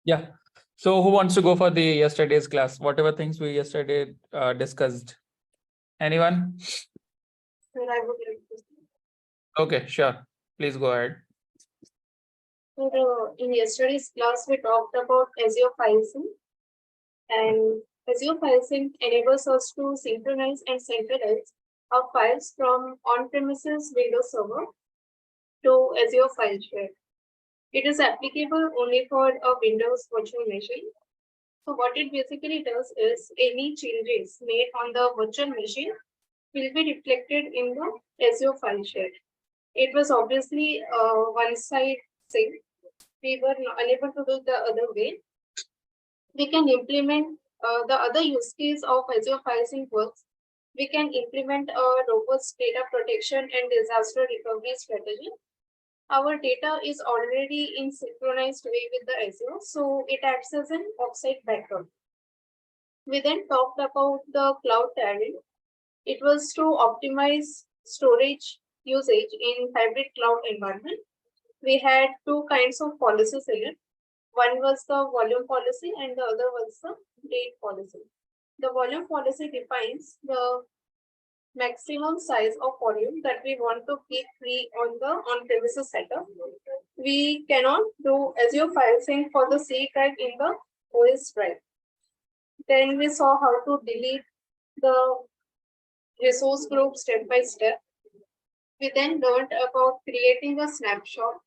Yeah. So who wants to go for the yesterday's class? Whatever things we yesterday discussed. Anyone? Sir, I would like to say. Okay, sure. Please go ahead. In yesterday's class, we talked about Azure file sync, and Azure file sync enables us to synchronize and centralize our files from on-premises Windows Server to Azure file share. It is applicable only for a Windows virtual machine. So what it basically does is any changes made on the virtual machine will be reflected in the Azure file share. It was obviously one side sync. We were unable to do the other way. We can implement the other use case of Azure file sync works. We can implement a robust data protection and disaster recovery strategy. Our data is already in synchronized way with the Azure, so it acts as an offsite backup. We then talked about the cloud tiering. It was to optimize storage usage in hybrid cloud environment. We had two kinds of policies here. One was the volume policy and the other was the date policy. The volume policy defines the maximum size of volume that we want to keep free on the on-premises setup. We cannot do Azure file sync for the C drive in the OS drive. Then we saw how to delete the resource group step by step. We then learned about creating a snapshot.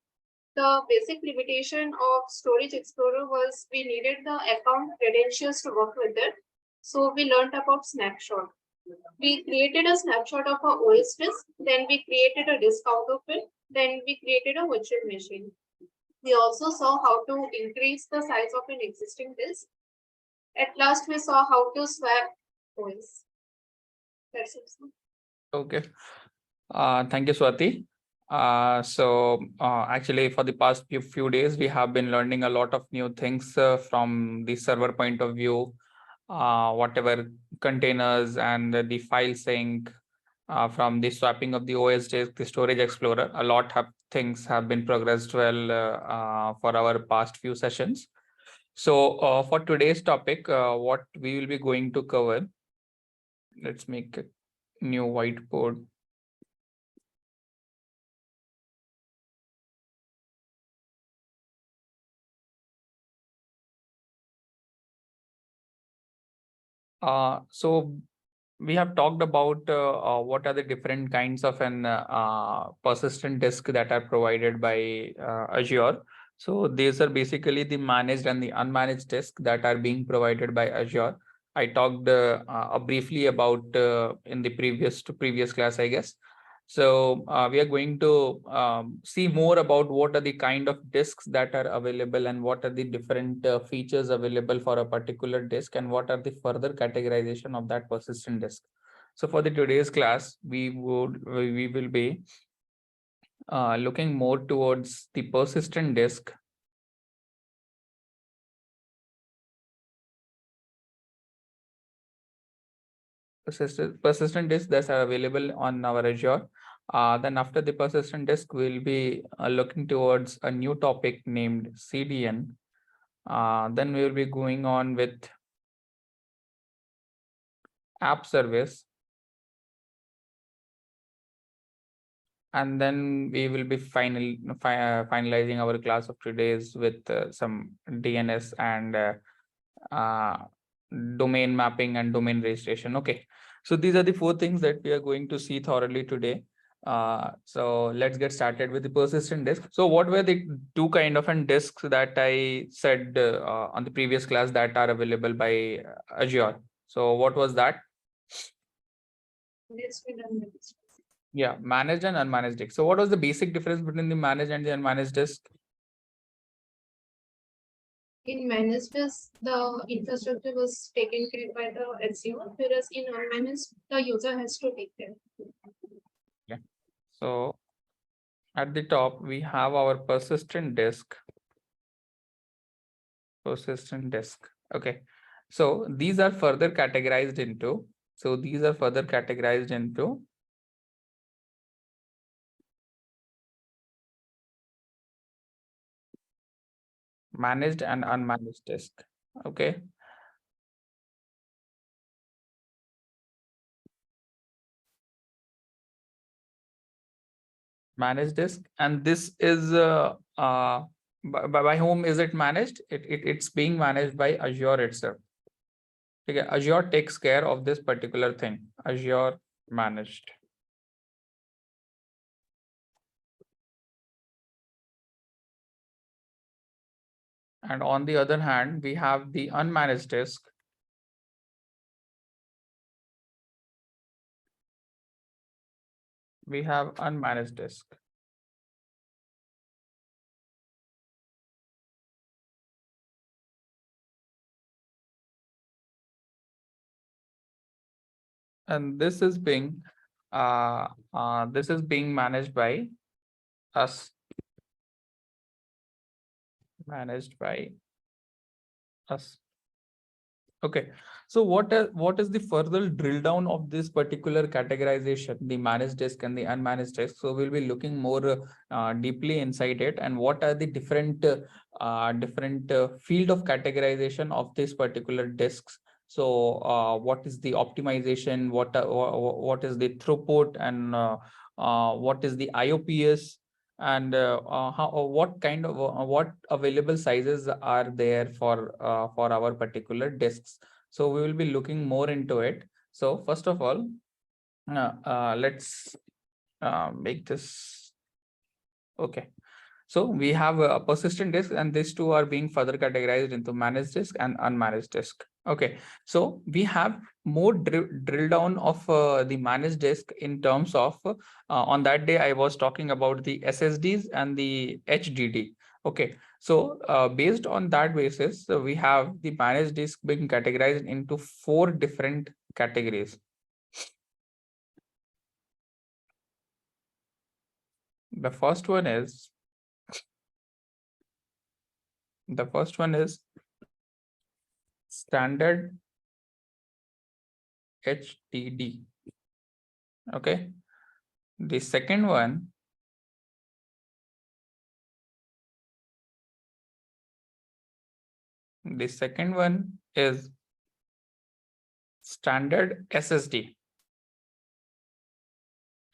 The basic limitation of Storage Explorer was we needed the account credentials to work with it. So we learned about snapshot. We created a snapshot of our OS disk, then we created a disk out of it, then we created a virtual machine. We also saw how to increase the size of an existing disk. At last, we saw how to swap OS. That's it. Okay. Thank you, Swati. Actually, for the past few days, we have been learning a lot of new things from the server point of view, whatever containers and the file sync, from the swapping of the OS disk, the Storage Explorer. A lot of things have been progressed well for our past few sessions. So for today's topic, what we will be going to cover, let's make a new whiteboard. So we have talked about what are the different kinds of an persistent disk that are provided by Azure. So these are basically the managed and the unmanaged disk that are being provided by Azure. I talked briefly about in the previous class, I guess. So we are going to see more about what are the kind of disks that are available and what are the different features available for a particular disk and what are the further categorization of that persistent disk. So for the today's class, we will be looking more towards the persistent disk. Persistent disk that are available on our Azure. Then after the persistent disk, we'll be looking towards a new topic named CDN. Then we will be going on with app service. And then we will be finalizing our class of today's with some DNS and domain mapping and domain registration. Okay, so these are the four things that we are going to see thoroughly today. So let's get started with the persistent disk. So what were the two kind of disks that I said on the previous class that are available by Azure? So what was that? Yeah, managed and unmanaged disk. So what was the basic difference between the managed and the unmanaged disk? In managed disk, the infrastructure was taken care by the Azure, whereas in unmanaged, the user has to take care. Yeah. So at the top, we have our persistent disk. Persistent disk. Okay. So these are further categorized into. managed and unmanaged disk. Okay. Managed disk, and this is by whom is it managed? It's being managed by Azure itself. Okay, Azure takes care of this particular thing. Azure managed. And on the other hand, we have the unmanaged disk. We have unmanaged disk. And this is being managed by us. Managed by us. Okay, so what is the further drill down of this particular categorization, the managed disk and the unmanaged disk? So we'll be looking more deeply inside it, and what are the different field of categorization of this particular disks. So what is the optimization? What is the throughput, and what is the IOPS? And what kind of what available sizes are there for our particular disks. So we will be looking more into it. So first of all, let's make this. Okay, so we have a persistent disk, and these two are being further categorized into managed disk and unmanaged disk. Okay, so we have more drill down of the managed disk in terms of on that day I was talking about the SSDs and the HDD. Okay, so based on that basis, we have the managed disk being categorized into 4 different categories. The first one is standard HDD. Okay, the second one is standard SSD.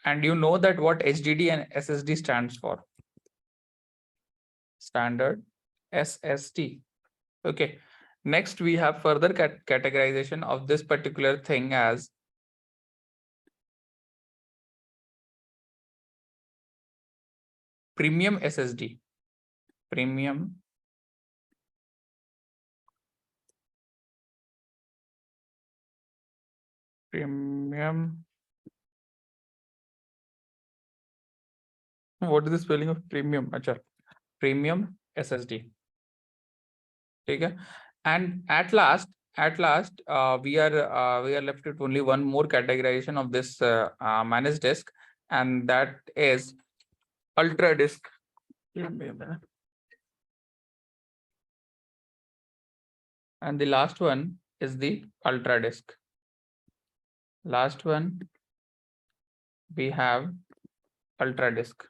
And you know that what HDD and SSD stands for? Standard SSD. Okay, next we have further categorization of this particular thing as premium SSD. Premium what is the spelling of premium? Achha, premium SSD. Okay, and at last we are left with only one more categorization of this managed disk, and that is ultra disk. And the last one is the ultra disk. Last one we have ultra disk.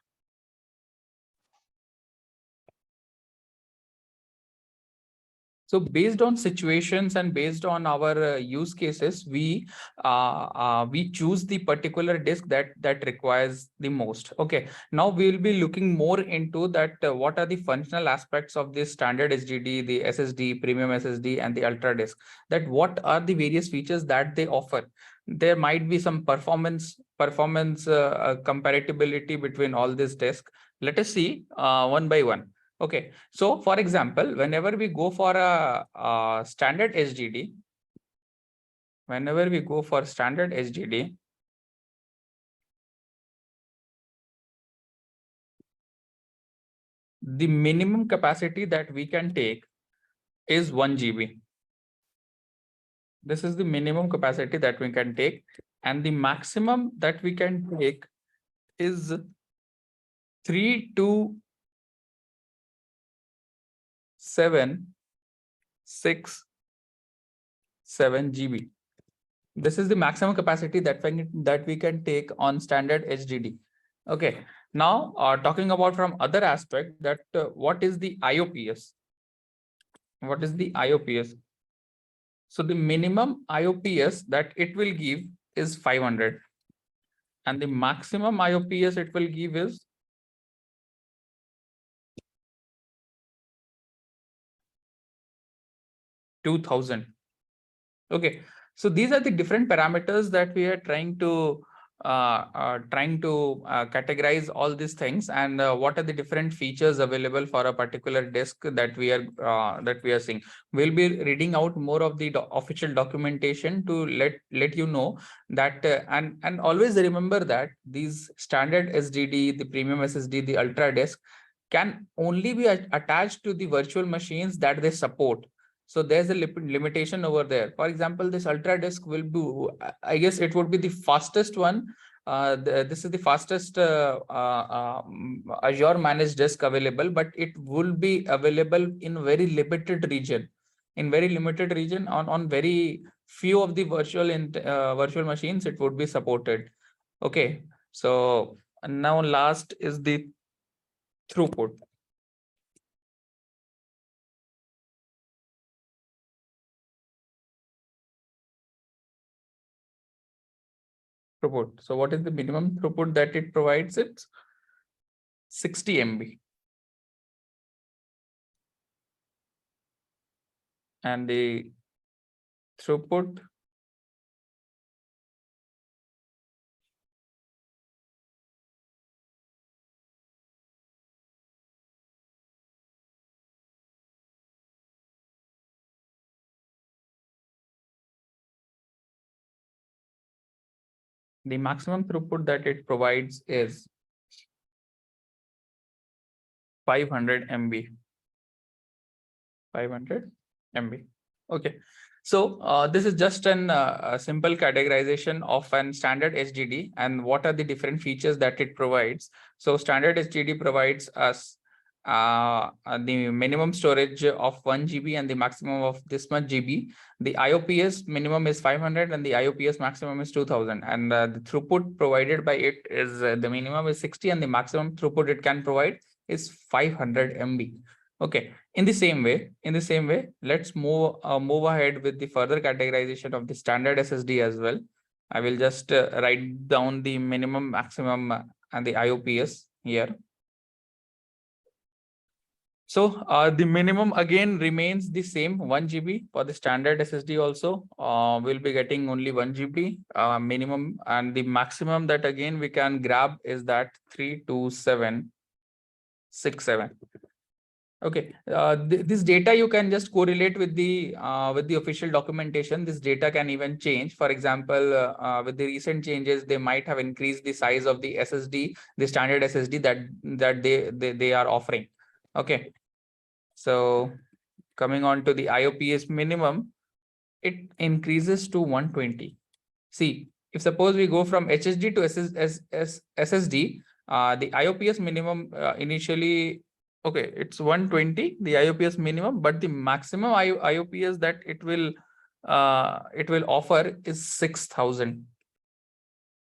So based on situations and based on our use cases, we choose the particular disk that requires the most. Okay, now we will be looking more into that. What are the functional aspects of this standard HDD, the SSD, premium SSD, and the ultra disk? That what are the various features that they offer? There might be some performance comparability between all these disks. Let us see one by one. Okay, so for example, whenever we go for a standard HDD, the minimum capacity that we can take is 1 GB. This is the minimum capacity that we can take, and the maximum that we can take is 3267 GB. This is the maximum capacity that we can take on standard HDD. Okay, now talking about from other aspect, that what is the IOPS? What is the IOPS? So the minimum IOPS that it will give is 500, and the maximum IOPS it will give is 2000. Okay, so these are the different parameters that we are trying to categorize all these things, and what are the different features available for a particular disk that we are seeing. We'll be reading out more of the official documentation to let you know that, and always remember that these standard SSD, the premium SSD, the ultra disk can only be attached to the virtual machines that they support. So there's a limitation over there. For example, this ultra disk will be, I guess it would be the fastest one. This is the fastest Azure managed disk available, but it will be available in very limited region. In very limited region, on very few of the virtual machines, it would be supported. Okay, so now last is the throughput. Throughput. So what is the minimum throughput that it provides? It's 60 MB. And the throughput the maximum throughput that it provides is 500 MB. 500 MB. Okay. So this is just a simple categorization of an standard HDD and what are the different features that it provides. So standard HDD provides us the minimum storage of 1 GB and the maximum of this much GB. The IOPS minimum is 500 and the IOPS maximum is 2000. And the throughput provided by it is the minimum is 60 and the maximum throughput it can provide is 500 MB. Okay. In the same way, let's move ahead with the further categorization of the standard SSD as well. I will just write down the minimum, maximum, and the IOPS here. So the minimum again remains the same, 1 GB for the standard SSD also. We'll be getting only 1 GB minimum, and the maximum that again we can grab is that 32767. Okay, this data you can just correlate with the official documentation. This data can even change. For example, with the recent changes, they might have increased the size of the SSD, the standard SSD that they are offering. Okay, so coming on to the IOPS minimum, it increases to 120. See, if suppose we go from HSD to SSD, the IOPS minimum initially, okay, it's 120, the IOPS minimum, but the maximum IOPS that it will offer is 6000.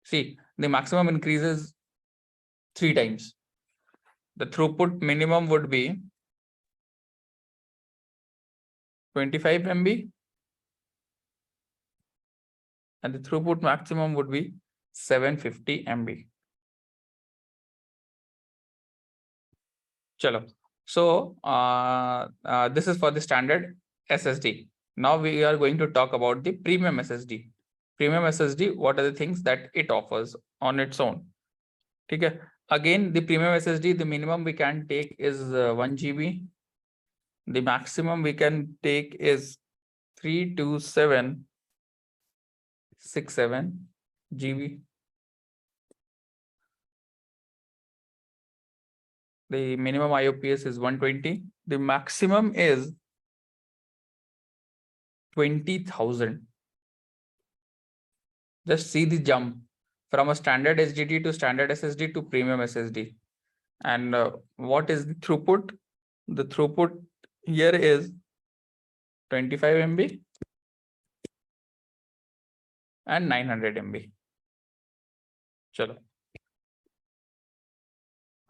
See, the maximum increases 3 times. The throughput minimum would be 25 MB. And the throughput maximum would be 750 MB. Chalo. So this is for the standard SSD. Now we are going to talk about the premium SSD. Premium SSD, what are the things that it offers on its own? Okay. Again, the premium SSD, the minimum we can take is 1 GB. The maximum we can take is 32767 GB. The minimum IOPS is 120. The maximum is 20,000. Just see the jump from a standard HDD to standard SSD to premium SSD. And what is the throughput? The throughput here is 25 MB and 900 MB. Chalo.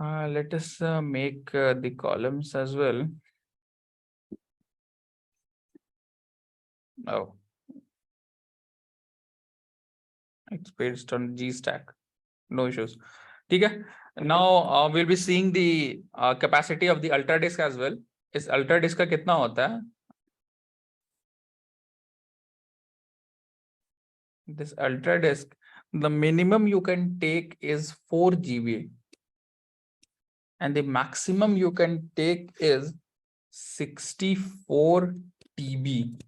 Let us make the columns as well. Oh, it's based on GStack. No issues. ठीक है. Now we'll be seeing the capacity of the ultra disk as well. इस ultra disk का कितना होता है? This ultra disk, the minimum you can take is 4 GB and the maximum you can take is 64 TB.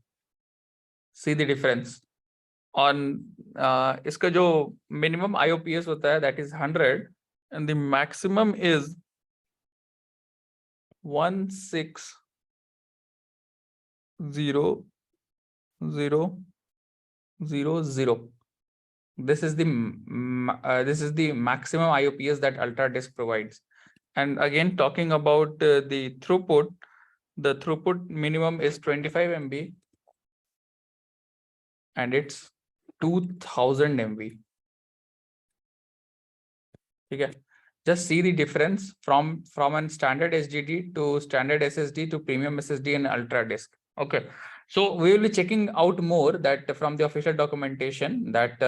See the difference. On इसका जो minimum IOPS होता है that is 100 and the maximum is 160,000. This is the maximum IOPS that ultra disk provides. And again, talking about the throughput minimum is 25 MB and it's 2000 MB. Okay, just see the difference from a standard SSD to standard SSD to premium SSD and ultra disk. Okay, so we will be checking out more that from the official documentation that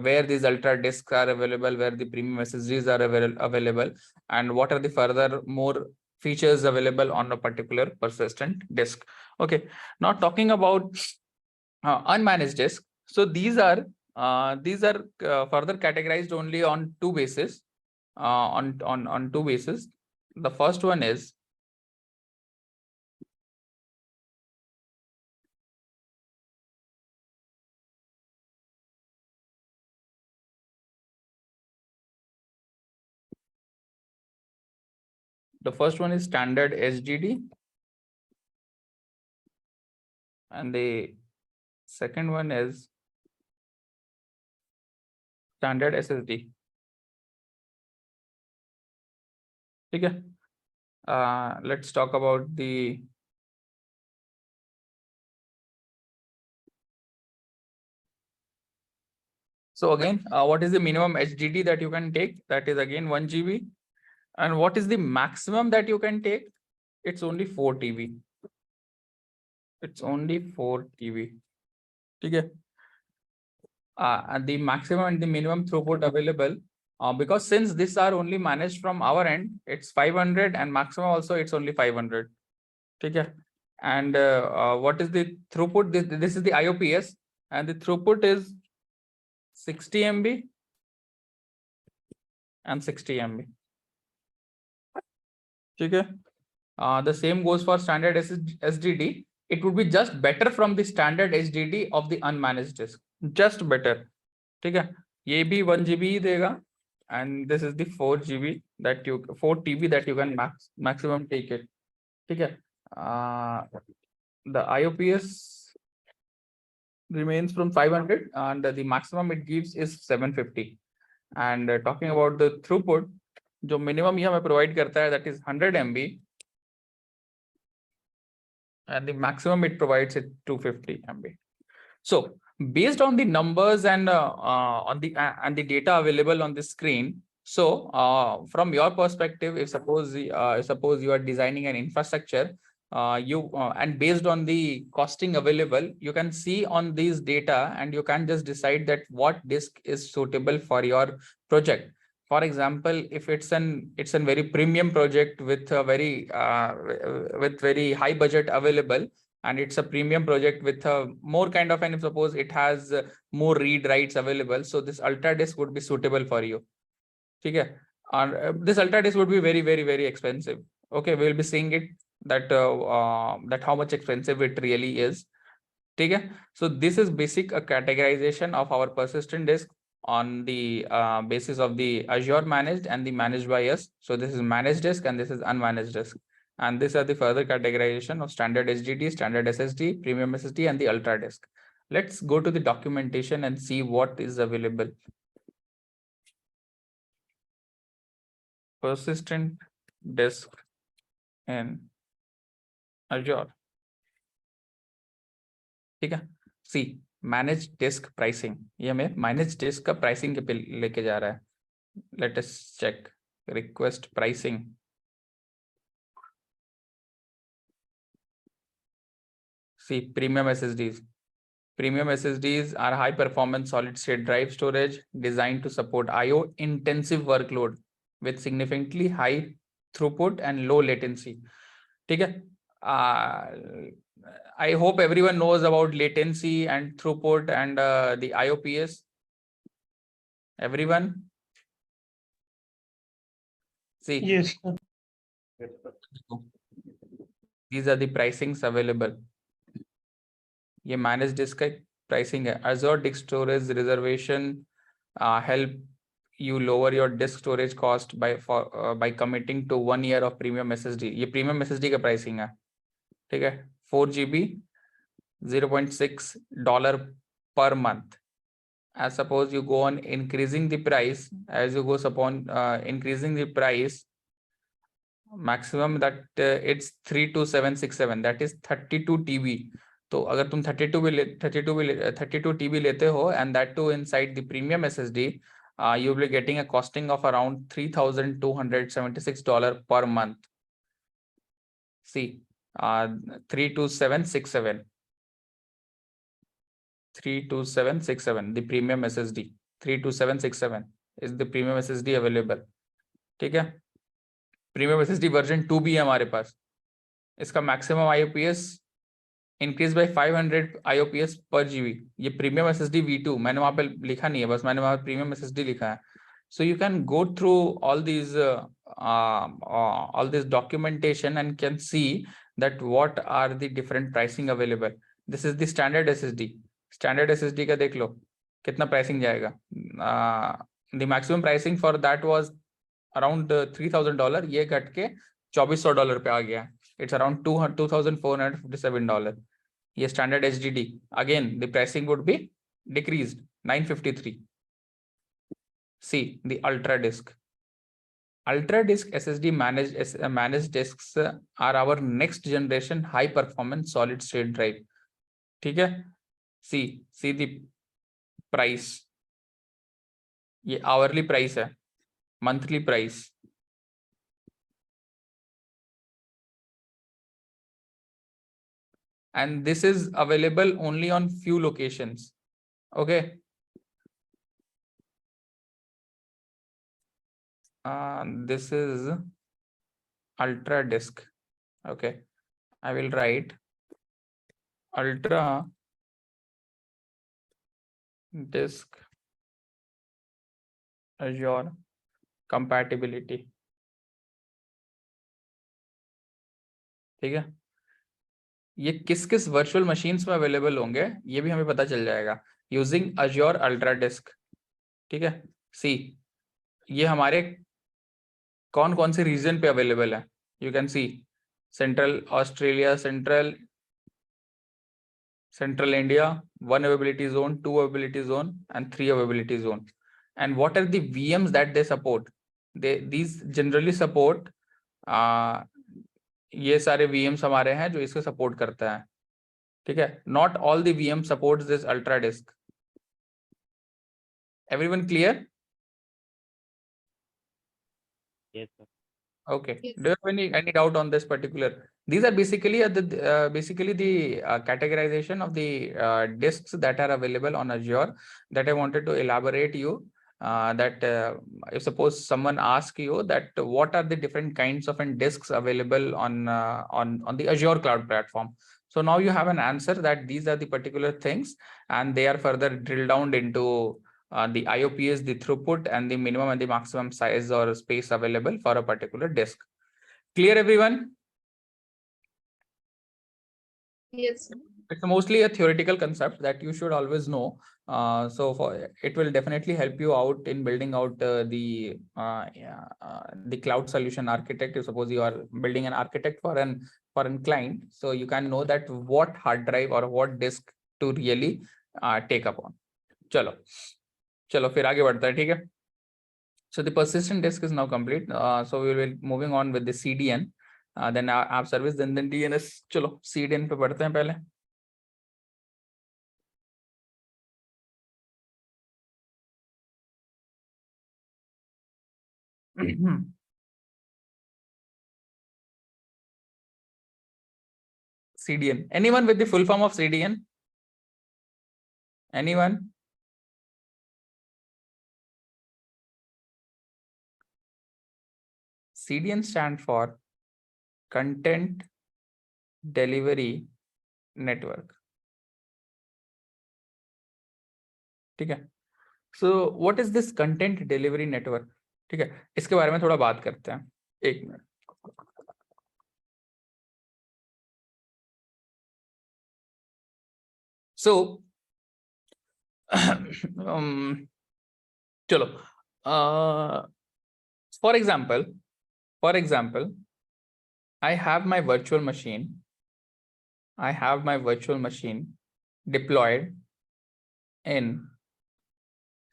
where these ultra disks are available, where the premium SSDs are available, and what are the further more features available on a particular persistent disk. Okay, now talking about unmanaged disk. So these are further categorized only on two bases. On two bases. The first one is standard SSD and the second one is standard SSD. Okay. Let's talk about the so again, what is the minimum HDD that you can take? That is again 1 GB. And what is the maximum that you can take? It's only 4 TB. It's only 4 TB. Okay. And the maximum and the minimum throughput available, because since these are only managed from our end, it's 500 and maximum also it's only 500. Okay. And what is the throughput? This is the IOPS and the throughput is 60 MB and 60 MB. Okay. The same goes for standard SSD. It would be just better from the standard SSD of the unmanaged disk. Just better. Okay. ये भी 1 GB देगा and this is the 4 GB that 4 TB that you can maximum take it. Okay. The IOPS remains from 500 and the maximum it gives is 750. And talking about the throughput, जो minimum ये हमें provide करता है that is 100 MB and the maximum it provides is 250 MB. So based on the numbers and on the data available on the screen, so from your perspective, if suppose you are designing an infrastructure, and based on the costing available, you can see on these data and you can just decide that what disk is suitable for your project. For example, if it's a very premium project with a very high budget available, and it's a premium project with a more kind of, and suppose it has more read writes available, so this ultra disk would be suitable for you. Okay, and this ultra disk would be very, very, very expensive. Okay, we'll be seeing it that that how much expensive it really is. Okay, so this is basic categorization of our persistent disk on the basis of the Azure managed and the managed by us. So this is managed disk and this is unmanaged disk. And these are the further categorization of standard SSD, standard SSD, premium SSD, and the ultra disk. Let's go to the documentation and see what is available. Persistent disk in Azure. ठीक है, सी manage disc pricing, ये हमें manage disc का pricing के पे लेके जा रहा है. Let us check request pricing. See, premium SSDs. Premium SSDs are high performance solid state drive storage designed to support IO intensive workload with significantly high throughput and low latency. ठीक है? I hope everyone knows about latency and throughput and the IOPS. Everyone? See. Yes, sir. These are the pricings available. ये managed disk का pricing है. Azure Disk Storage Reservation help you lower your disk storage cost by committing to 1 year of premium SSD. ये premium SSD का pricing है. ठीक है? 4 GB, $0.6 per month. As suppose you go on increasing the price, as you go upon increasing the price, maximum that it's 32767, that is 32 TB. तो अगर तुम 32 TB लेते हो and that too inside the premium SSD, you will be getting a costing of around $3,276 per month. See, 32767. 32767, the premium SSD. 32767 is the premium SSD available. ठीक है? Premium SSD version 2 भी है हमारे पास. इसका maximum IOPS increase by 500 IOPS per GB. ये premium SSD V2 मैंने वहाँ पे लिखा नहीं है, बस मैंने वहाँ premium SSD लिखा है. So you can go through all these documentation and can see that what are the different pricing available. This is the standard SSD. Standard SSD का देख लो कितना pricing जाएगा. The maximum pricing for that was around $3,000. ये घट के $2,400 पे आ गया. It's around $2,457. ये standard HDD. Again, the pricing would be decreased, $953. See, the Ultra Disk. Ultra Disk SSD managed disks are our next generation high performance solid state drive. ठीक है? See the price. ये hourly price है, monthly price. And this is available only on few locations. Okay. This is Ultra Disk. Okay. I will write Ultra Disk Azure compatibility. ठीक है? ये किस किस virtual machines में अवेलेबल होंगे ये भी हमें पता चल जाएगा यूजिंग Azure Ultra Disk. ठीक है? सी ये हमारे कौन कौन से रीजन पे अवेलेबल है. You can C central Australia, Central India, 1 availability zone, 2 availability zone, and 3 availability zone. And what are the VMs that they support? These generally support ये सारे VMs हमारे हैं जो इसको सपोर्ट करता है. ठीक है? Not all the VM supports this Ultra Disk. Everyone clear? Yes, sir. Yes. Okay. Do you have any doubt on this particular? These are basically the categorization of the disks that are available on Azure that I wanted to elaborate you. That if suppose someone asks you that what are the different kinds of disks available on the Azure cloud platform. So now you have an answer that these are the particular things, and they are further drilled down into the IOPS, the throughput, and the minimum and the maximum size or space available for a particular disk. Clear, everyone? Yes. It's mostly a theoretical concept that you should always know. So it will definitely help you out in building out the cloud solution architect. If suppose you are building an architect for an client, so you can know that what hard drive or what disk to really take upon. चलो फिर आगे बढ़ता है. ठीक है? So the persistent disk is now complete. So we will moving on with the CDN. Then app service, then DNS. चलो CDN पे बढ़ते हैं पहले. CDN. Anyone with the full form of CDN? Anyone? CDN stand for Content Delivery Network. ठीक है. So what is this Content Delivery Network? ठीक है, इसके बारे में थोड़ा बात करते हैं. एक मिनट. So चलो, for example, I have my virtual machine deployed in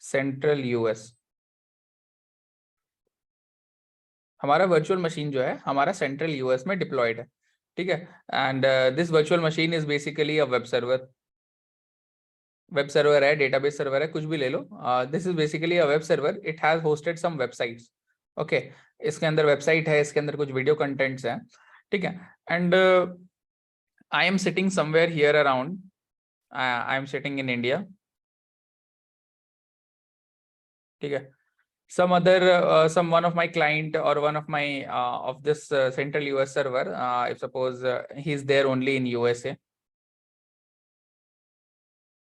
Central US. हमारा वर्चुअल मशीन जो है हमारा सेंट्रल यूएस में डिप्लॉयड है. ठीक है. And this virtual machine is basically a web server है, डेटाबेस सर्वर है, कुछ भी ले लो. This is basically a web server. It has hosted some websites. Okay, इसके अंदर वेबसाइट है, इसके अंदर कुछ वीडियो कंटेंट्स हैं. ठीक है. And I am sitting somewhere here around. I am sitting in India. ठीक है. some one of my client or one of my of this central US server, if suppose he's there only in USA.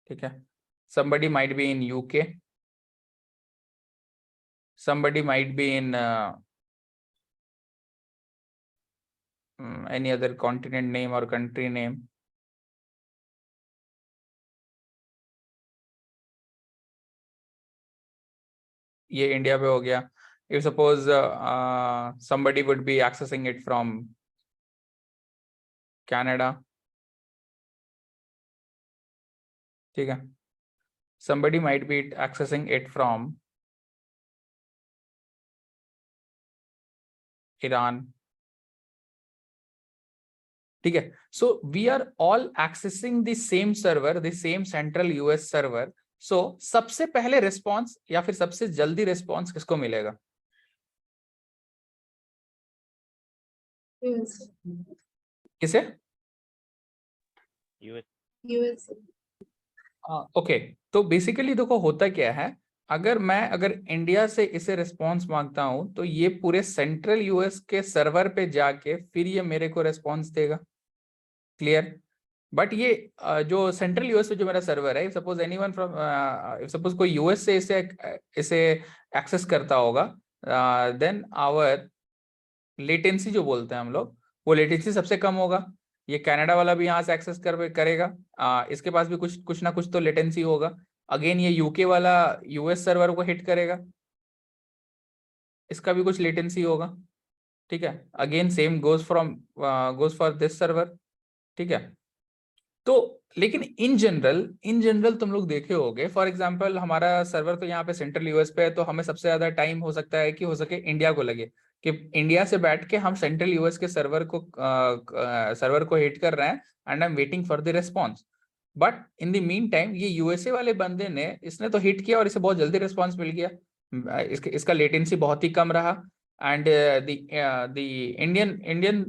ठीक है. Somebody might be in UK, somebody might be in any other continent name or country name. ये India पे हो गया. If suppose somebody would be accessing it from Canada. ठीक है. Somebody might be accessing it from Iran. ठीक है. So we are all accessing the same server, the same central US server. So सबसे पहले response या फिर सबसे जल्दी रिस्पॉन्स किसको मिलेगा? किसे? यूएस. ओके, तो बेसिकली देखो होता क्या है, अगर इंडिया से इसे रिस्पॉन्स मांगता हूं तो ये पूरे सेंट्रल यूएस के सर्वर पे जाके फिर ये मेरे को रिस्पॉन्स देगा. क्लियर? बट ये जो सेंट्रल यूएस पे जो मेरा सर्वर है, सपोज एनीवन फ्रॉम सपोज कोई यूएस से इसे एक्सेस करता होगा, देन आवर लेटेंसी जो बोलते हैं हम लोग, वो लेटेंसी सबसे कम होगा. ये कनाडा वाला भी यहाँ से एक्सेस करेगा, इसके पास भी कुछ ना कुछ तो लेटेंसी होगा. अगेन ये यूके वाला यूएस सर्वर को हिट करेगा, इसका भी कुछ लेटेंसी होगा. ठीक है. Again same goes for this server. ठीक है. तो लेकिन इन जनरल तुम लोग देखे होगे, फॉर एग्जांपल हमारा सर्वर तो यहाँ पे सेंट्रल यूएस पे है, तो हमें सबसे ज्यादा टाइम हो सकता है कि हो सके इंडिया को लगे कि इंडिया से बैठ के हम सेंट्रल यूएस के सर्वर को हिट कर रहे हैं and I am waiting for the response. But in the mean time ये यूएसए वाले बंदे ने इसने तो हिट किया और इसे बहुत जल्दी रिस्पॉन्स मिल गया. इसका लेटेंसी बहुत ही कम रहा. And the Indian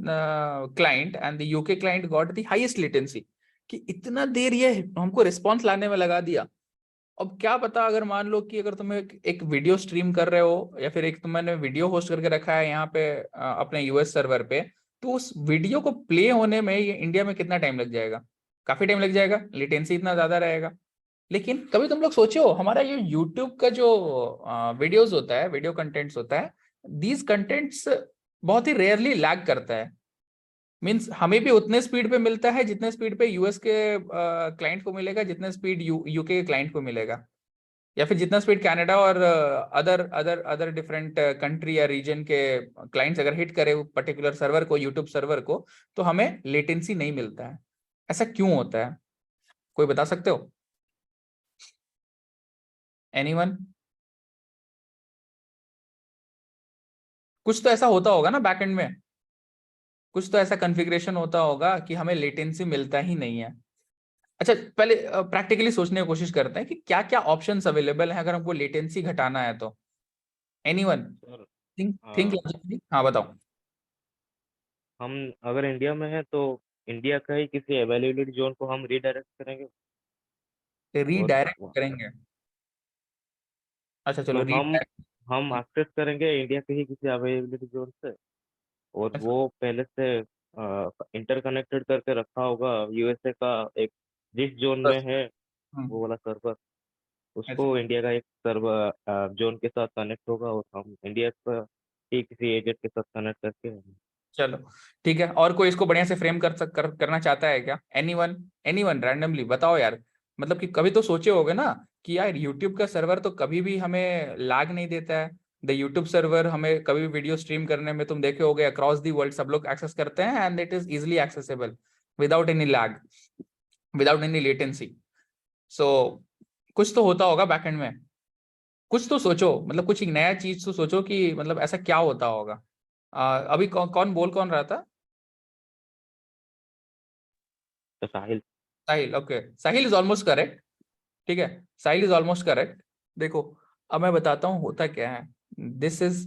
client and the UK client got the highest latency कि इतना देर ये हमको रिस्पॉन्स लाने में लगा दिया. अब क्या पता, अगर मान लो कि अगर तुम एक वीडियो स्ट्रीम कर रहे हो या फिर एक तुमने वीडियो होस्ट करके रखा है यहाँ पे अपने यूएस सर्वर पे, तो उस वीडियो को प्ले होने में ये इंडिया में कितना टाइम लग जाएगा? काफी टाइम लग जाएगा, लेटेंसी इतना ज्यादा रहेगा. लेकिन कभी तुम लोग सोचो, हमारा ये यूट्यूब का जो वीडियोस होता है, वीडियो कंटेंट्स होता है, दीज कंटेंट्स बहुत ही रेयरली लैग करता है. मीन्स हमें भी उतने स्पीड पे मिलता है जितने स्पीड पे यूएस के क्लाइंट को मिलेगा, जितने स्पीड यूके के क्लाइंट को मिलेगा, या फिर जितना स्पीड कनाडा और अदर डिफरेंट कंट्री या रीजन के क्लाइंट्स अगर हिट करे पर्टिकुलर सर्वर को, यूट्यूब सर्वर को, तो हमें लेटेंसी नहीं मिलता है. ऐसा क्यों होता है? कोई बता सकते हो? एनीवन? कुछ तो ऐसा होता होगा ना बैकएंड में, कुछ तो ऐसा कॉन्फ़िगरेशन होता होगा कि हमें लेटेंसी मिलता ही नहीं है. अच्छा, पहले प्रैक्टिकली सोचने की कोशिश करते हैं कि क्या क्या ऑप्शंस अवेलेबल हैं अगर हमको लेटेंसी घटाना है तो. Anyone think logically? हाँ बताओ. हम अगर इंडिया में है तो इंडिया का ही किसी अवेलेबिलिटी जोन को हम रीडायरेक्ट करेंगे और रीडायरेक्ट करेंगे। अच्छा चलो तो रीडायरेक्ट। हम एक्सेस करेंगे इंडिया के ही किसी अवेलेबिलिटी जोन से, और अच्छा। वो पहले से इंटरकनेक्टेड करके रखा होगा यूएसए का एक, जिस जोन में बस। है हम्म। वो वाला सर्वर, अच्छा उसको इंडिया का एक सर्वर जोन के साथ कनेक्ट होगा, और हम इंडिया का ही किसी एजेंट के साथ कनेक्ट करके। चलो ठीक है। और कोई इसको बढ़िया से फ्रेम करना चाहता है क्या? एनीवन, एनीवन रैंडमली बताओ यार। मतलब कि कभी तो सोचे होगे ना कि यार यूट्यूब का सर्वर तो कभी भी हमें लैग नहीं देता है। द यूट्यूब सर्वर हमें कभी भी वीडियो स्ट्रीम करने में, तुम देखे होगे अक्रॉस दी वर्ल्ड सब लोग एक्सेस करते हैं, and it is easily accessible without any lag, without any latency. So कुछ तो होता होगा बैकएंड में। कुछ तो सोचो, मतलब कुछ एक नया चीज तो सोचो कि मतलब ऐसा क्या होता होगा। अभी कौन बोल कौन रहा था? तो Sahil. Sahil, okay. Sahil is almost correct. ठीक है, साहिल इज ऑलमोस्ट करेक्ट। देखो अब मैं बताता हूँ होता क्या है। This is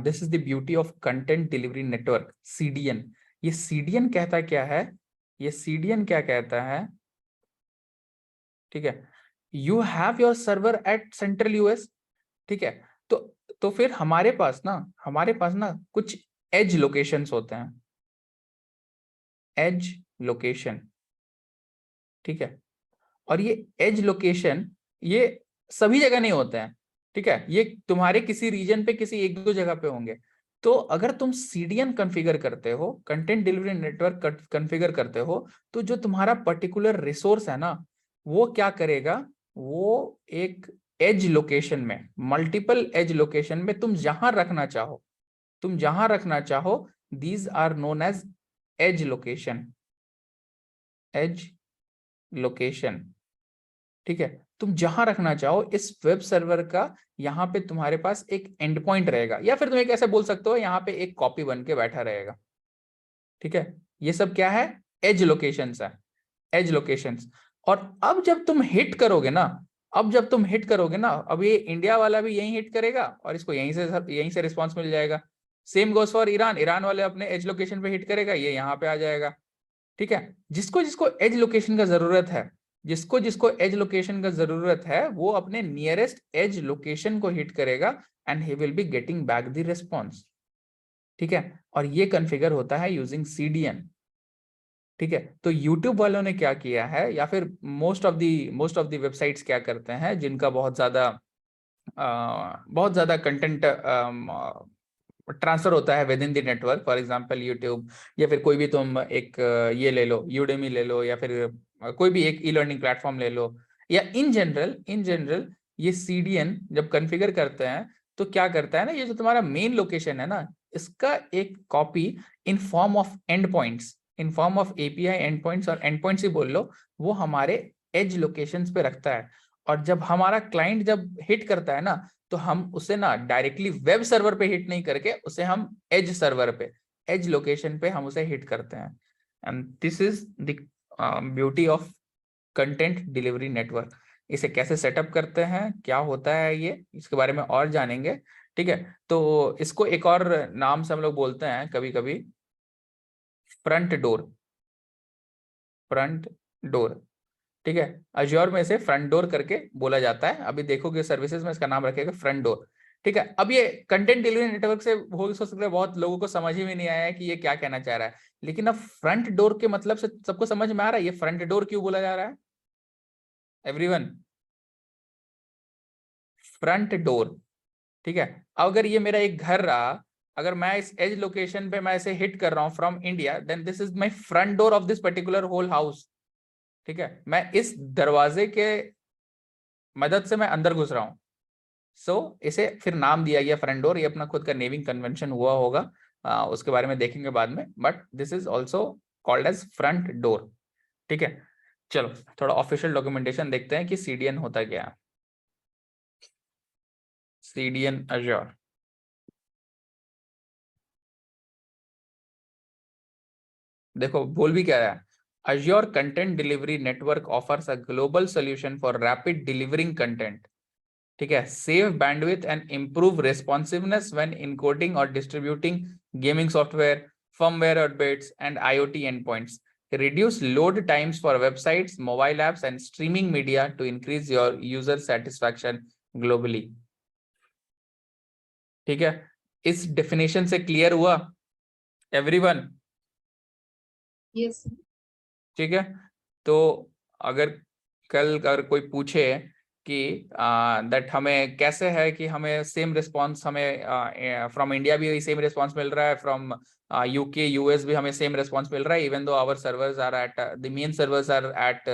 this is the beauty of content delivery network, CDN. ये सीडीएन कहता क्या है? ये सीडीएन क्या कहता है? ठीक है, you have your server at central US. ठीक है, तो फिर हमारे पास ना कुछ एज लोकेशंस होते हैं। एज लोकेशन, ठीक है। और ये एज लोकेशन ये सभी जगह नहीं होते हैं। ठीक है, ये तुम्हारे किसी रीजन पे किसी एक दो जगह पे होंगे। तो अगर तुम सीडीएन कॉन्फ़िगर करते हो, कंटेंट डिलीवरी नेटवर्क कॉन्फ़िगर करते हो, तो जो तुम्हारा पर्टिकुलर रिसोर्स है ना, वो क्या करेगा? वो एक एज लोकेशन में, मल्टीपल एज लोकेशन में तुम जहां रखना चाहो, these are known as edge location. Edge location, ठीक है। तुम जहां रखना चाहो इस वेब सर्वर का, यहाँ पे तुम्हारे पास एक एंड पॉइंट रहेगा, या फिर तुम एक ऐसे बोल सकते हो यहाँ पे एक कॉपी बन के बैठा रहेगा। ठीक है, ये सब क्या है? एज लोकेशंस है। Edge locations. और अब जब तुम हिट करोगे ना, अब ये इंडिया वाला भी यही हिट करेगा और इसको यहीं से रिस्पॉन्स मिल जाएगा। Same goes for Iran, Iran वाले अपने एज लोकेशन पे हिट करेगा, ये यहाँ पे आ जाएगा। ठीक है, जिसको जिसको एज लोकेशन का जरूरत है, जिसको जिसको एज लोकेशन का जरूरत है, वो अपने नियरेस्ट एज लोकेशन को हिट करेगा, and he will be getting back the response. ठीक है, और ये कॉन्फ़िगर होता है यूजिंग सीडीएन। ठीक है, तो YouTube वालों ने क्या किया है, या फिर मोस्ट ऑफ द वेबसाइट्स क्या करते हैं जिनका बहुत ज्यादा कंटेंट ट्रांसफर होता है with in the network, for example YouTube, या फिर कोई भी तुम एक ये ले लो, यूडेमी ले लो, या फिर कोई भी एक ई लर्निंग प्लेटफॉर्म ले लो, या इन जनरल ये सीडीएन जब कॉन्फ़िगर करते हैं तो क्या करता है ना, ये जो तुम्हारा मेन लोकेशन है ना, इसका एक copy in form of and points, in form of API and points, और एंड पॉइंट्स ही बोल लो, वो हमारे एज लोकेशंस पे रखता है। और जब हमारा क्लाइंट जब हिट करता है ना, तो हम उसे ना डायरेक्टली वेब सर्वर पे हिट नहीं करके उसे हम एज सर्वर पे, एज लोकेशन पे हम उसे हिट करते हैं। And this is the beauty of content delivery network. इसे कैसे सेटअप करते हैं, क्या होता है ये, इसके बारे में और जानेंगे। ठीक है, तो इसको एक और नाम से हम लोग बोलते हैं कभी कभी, फ्रंट डोर। फ्रंट डोर, ठीक है। अज्योर में इसे फ्रंट डोर करके बोला जाता है। अभी देखोगे सर्विसेज में इसका नाम रखेगा फ्रंट डोर। ठीक है, अब ये कंटेंट डिलीवरी नेटवर्क से हो सकता है बहुत लोगों को समझ ही में नहीं आया है कि ये क्या कहना चाह रहा है, लेकिन अब फ्रंट डोर के मतलब से सबको समझ में आ रहा है ये फ्रंट डोर क्यों बोला जा रहा है। एवरीवन, फ्रंट डोर, ठीक है। अगर ये मेरा एक घर रहा, अगर मैं इस एज लोकेशन पे मैं इसे हिट कर रहा हूं from India, then this is my front door of this particular whole house. ठीक है, मैं इस दरवाजे के मदद से मैं अंदर घुस रहा हूं। इसे फिर नाम दिया गया फ्रंट डोर। ये अपना खुद का नेमिंग कन्वेंशन हुआ होगा, उसके बारे में देखेंगे बाद में, but this is also called as front door. ठीक है, चलो थोड़ा ऑफिशियल डॉक्यूमेंटेशन देखते हैं कि सीडीएन होता क्या है। सीडीएन अज्योर, देखो बोल भी क्या रहा है। Azure Content Delivery Network offers a global solution for rapid delivering content. ठीक है, save bandwidth and improve responsiveness when encoding or distributing gaming software, firmware updates and IoT endpoints. reduce load times for websites, mobile apps and streaming media to increase your user satisfaction globally. ठीक है, इस definition से clear हुआ everyone? Yes. ठीक है, तो अगर कल अगर कोई पूछे कि दैट हमें कैसे है कि हमें सेम रिस्पांस हमें फ्रॉम इंडिया भी सेम रिस्पांस मिल रहा है, फ्रॉम यूके यूएस भी हमें सेम रिस्पांस मिल रहा है, even though our servers are at the main servers are at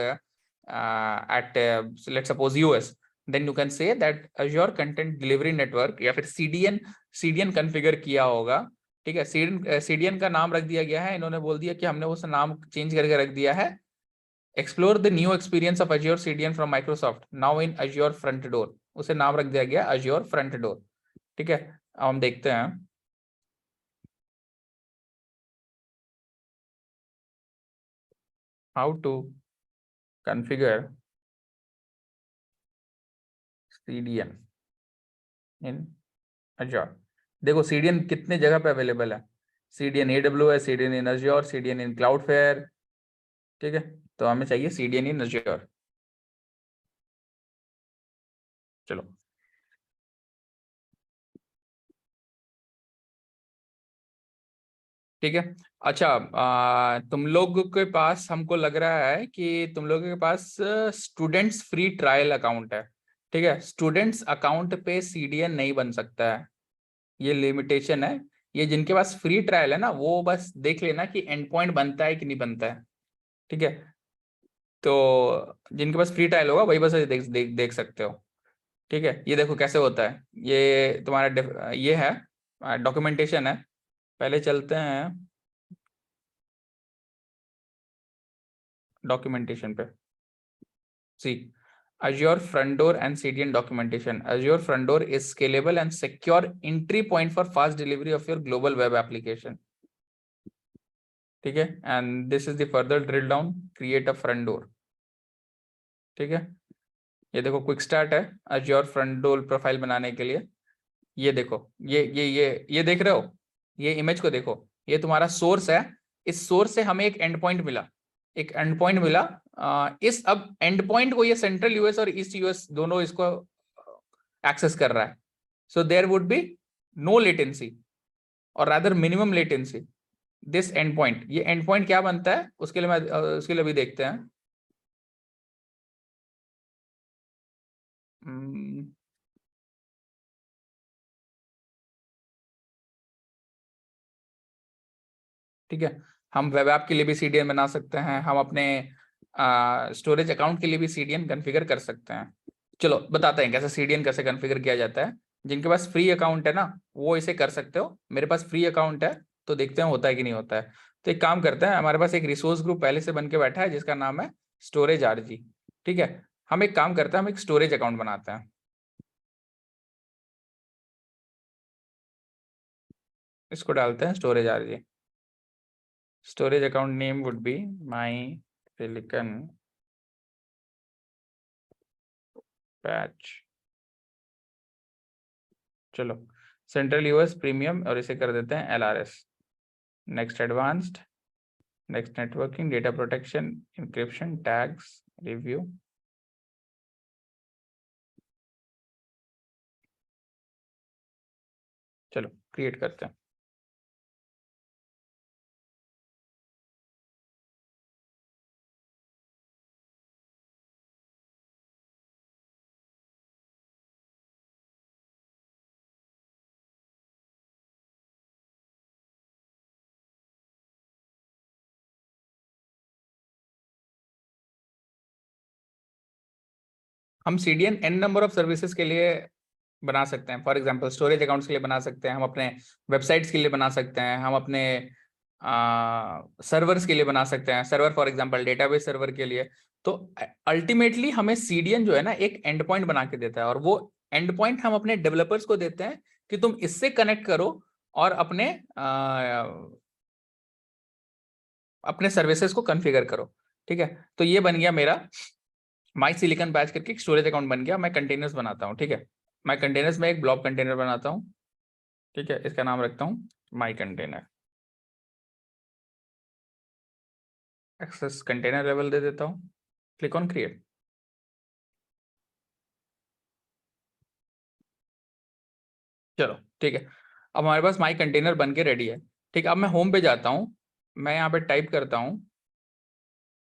let's suppose US, then you can say that Azure content delivery network या फिर CDN configure किया होगा। ठीक है, सीडीएन का नाम रख दिया गया है, इन्होंने बोल दिया कि हमने उस नाम चेंज करके रख दिया है explore the new experience of Azure CDN from Microsoft now in Azure front door, उसे नाम रख दिया गया Azure फ्रंट डोर। ठीक है, अब हम देखते हैं how to configure CDN in Azure। देखो CDN कितने जगह पे अवेलेबल है, CDN AWS, CDN in Azure, CDN in Cloudflare। ठीक है, तो हमें चाहिए CDN इन Azure। चलो, ठीक है। अच्छा, तुम लोग के पास हमको लग रहा है कि तुम लोगों के पास स्टूडेंट्स फ्री ट्रायल अकाउंट है। ठीक है, स्टूडेंट्स अकाउंट पे CDN नहीं बन सकता है, ये लिमिटेशन है। ये जिनके पास फ्री ट्रायल है ना, वो बस देख लेना कि एंड पॉइंट बनता है कि नहीं बनता है। ठीक है, तो जिनके पास फ्री ट्रायल होगा वही बस देख सकते हो। ठीक है, ये देखो कैसे होता है, ये तुम्हारा ये है डॉक्यूमेंटेशन है। पहले चलते हैं डॉक्यूमेंटेशन पे। सी Azure Front Door and CDN documentation. Azure Front Door is scalable and secure entry point for fast delivery of your global web application. ठीक है, and this is the further drill down, create a front door. ठीक है, ये देखो quick start है Azure Front Door profile बनाने के लिए। ये देखो, ये देख रहे हो, ये इमेज को देखो, ये तुम्हारा सोर्स है। इस सोर्स से हमें एक एंड पॉइंट मिला, एक एंड पॉइंट मिला। इस अब एंड पॉइंट को ये सेंट्रल यूएस और ईस्ट यूएस दोनों इसको एक्सेस कर रहा है। So there would be no latency or rather minimum latency this end point. ये एंड पॉइंट क्या बनता है उसके लिए उसके लिए भी देखते हैं। ठीक है, हम वेब ऐप के लिए भी CDN बना सकते हैं, हम अपने स्टोरेज अकाउंट के लिए भी CDN कॉन्फ़िगर कर सकते हैं। चलो बताते हैं कैसे CDN कैसे कॉन्फ़िगर किया जाता है। जिनके पास फ्री अकाउंट है ना, वो इसे कर सकते हो। मेरे पास फ्री अकाउंट है, तो देखते हैं होता है कि नहीं होता है। तो एक काम करते हैं, हमारे पास एक रिसोर्स ग्रुप पहले से बन के बैठा है जिसका नाम है स्टोरेज RG। ठीक है, हम एक काम करते हैं, हम एक स्टोरेज अकाउंट बनाते हैं। इसको डालते हैं storage RG। Storage account name would be my silicon patch. चलो, सेंट्रल यूएस प्रीमियम और इसे कर देते हैं LRS। Next advanced, next networking, data protection, encryption, tags, review. चलो क्रिएट करते हैं। हम CDN n number of services के लिए बना सकते हैं। फॉर एग्जांपल स्टोरेज अकाउंट्स के लिए बना सकते हैं, हम अपने वेबसाइट्स के लिए बना सकते हैं, हम अपने सर्वर्स के लिए बना सकते हैं। Server for example database server के लिए। तो अल्टीमेटली हमें CDN जो है ना एक एंड पॉइंट बना के देता है, और वो एंड पॉइंट हम अपने डेवलपर्स को देते हैं कि तुम इससे कनेक्ट करो और अपने सर्विसेज को कॉन्फ़िगर करो। ठीक है, तो ये बन गया मेरा माई सिलिकन बैच करके एक स्टोरेज अकाउंट बन गया। मैं कंटेनर्स बनाता हूँ। ठीक है, मैं कंटेनर्स में एक ब्लॉक कंटेनर बनाता हूँ। ठीक है, इसका नाम रखता हूँ माई कंटेनर। एक्सेस कंटेनर लेवल दे देता हूँ, क्लिक ऑन क्रिएट। चलो ठीक है, अब हमारे पास माई कंटेनर बन के रेडी है। ठीक है, अब मैं होम पे जाता हूँ, मैं यहाँ पे टाइप करता हूँ,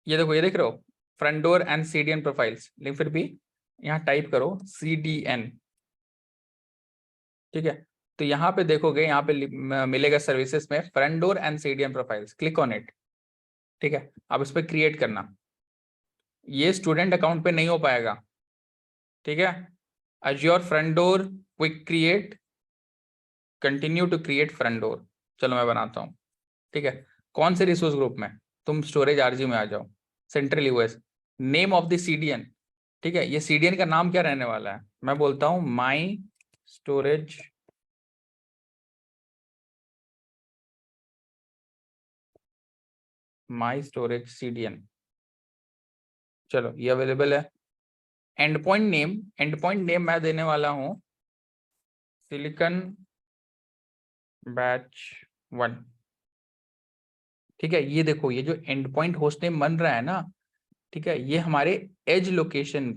ये देखो, ये देख रहे हो, front door and CDN profiles, लेकिन फिर भी यहाँ टाइप करो CDN। ठीक है, तो यहाँ पे देखोगे, यहाँ पे मिलेगा सर्विसेज में front door and CDN profiles, click on it. ठीक है, अब इस पर क्रिएट करना, ये स्टूडेंट अकाउंट पे नहीं हो पाएगा। ठीक है, Azure front door quick create, continue to create front door. चलो मैं बनाता हूँ। ठीक है, कौन से रिसोर्स ग्रुप में, तुम स्टोरेज RG में आ जाओ, central US, name of the CDN। ठीक है, ये CDN का नाम क्या रहने वाला है, मैं बोलता हूँ माई स्टोरेज CDN। चलो ये अवेलेबल है। एंड पॉइंट नेम मैं देने वाला हूँ सिलिकॉन बैच 1। ठीक है, ये देखो, ये जो एंड पॉइंट होस्ट नेम बन रहा है ना, ठीक है, ये हमारे एज लोकेशन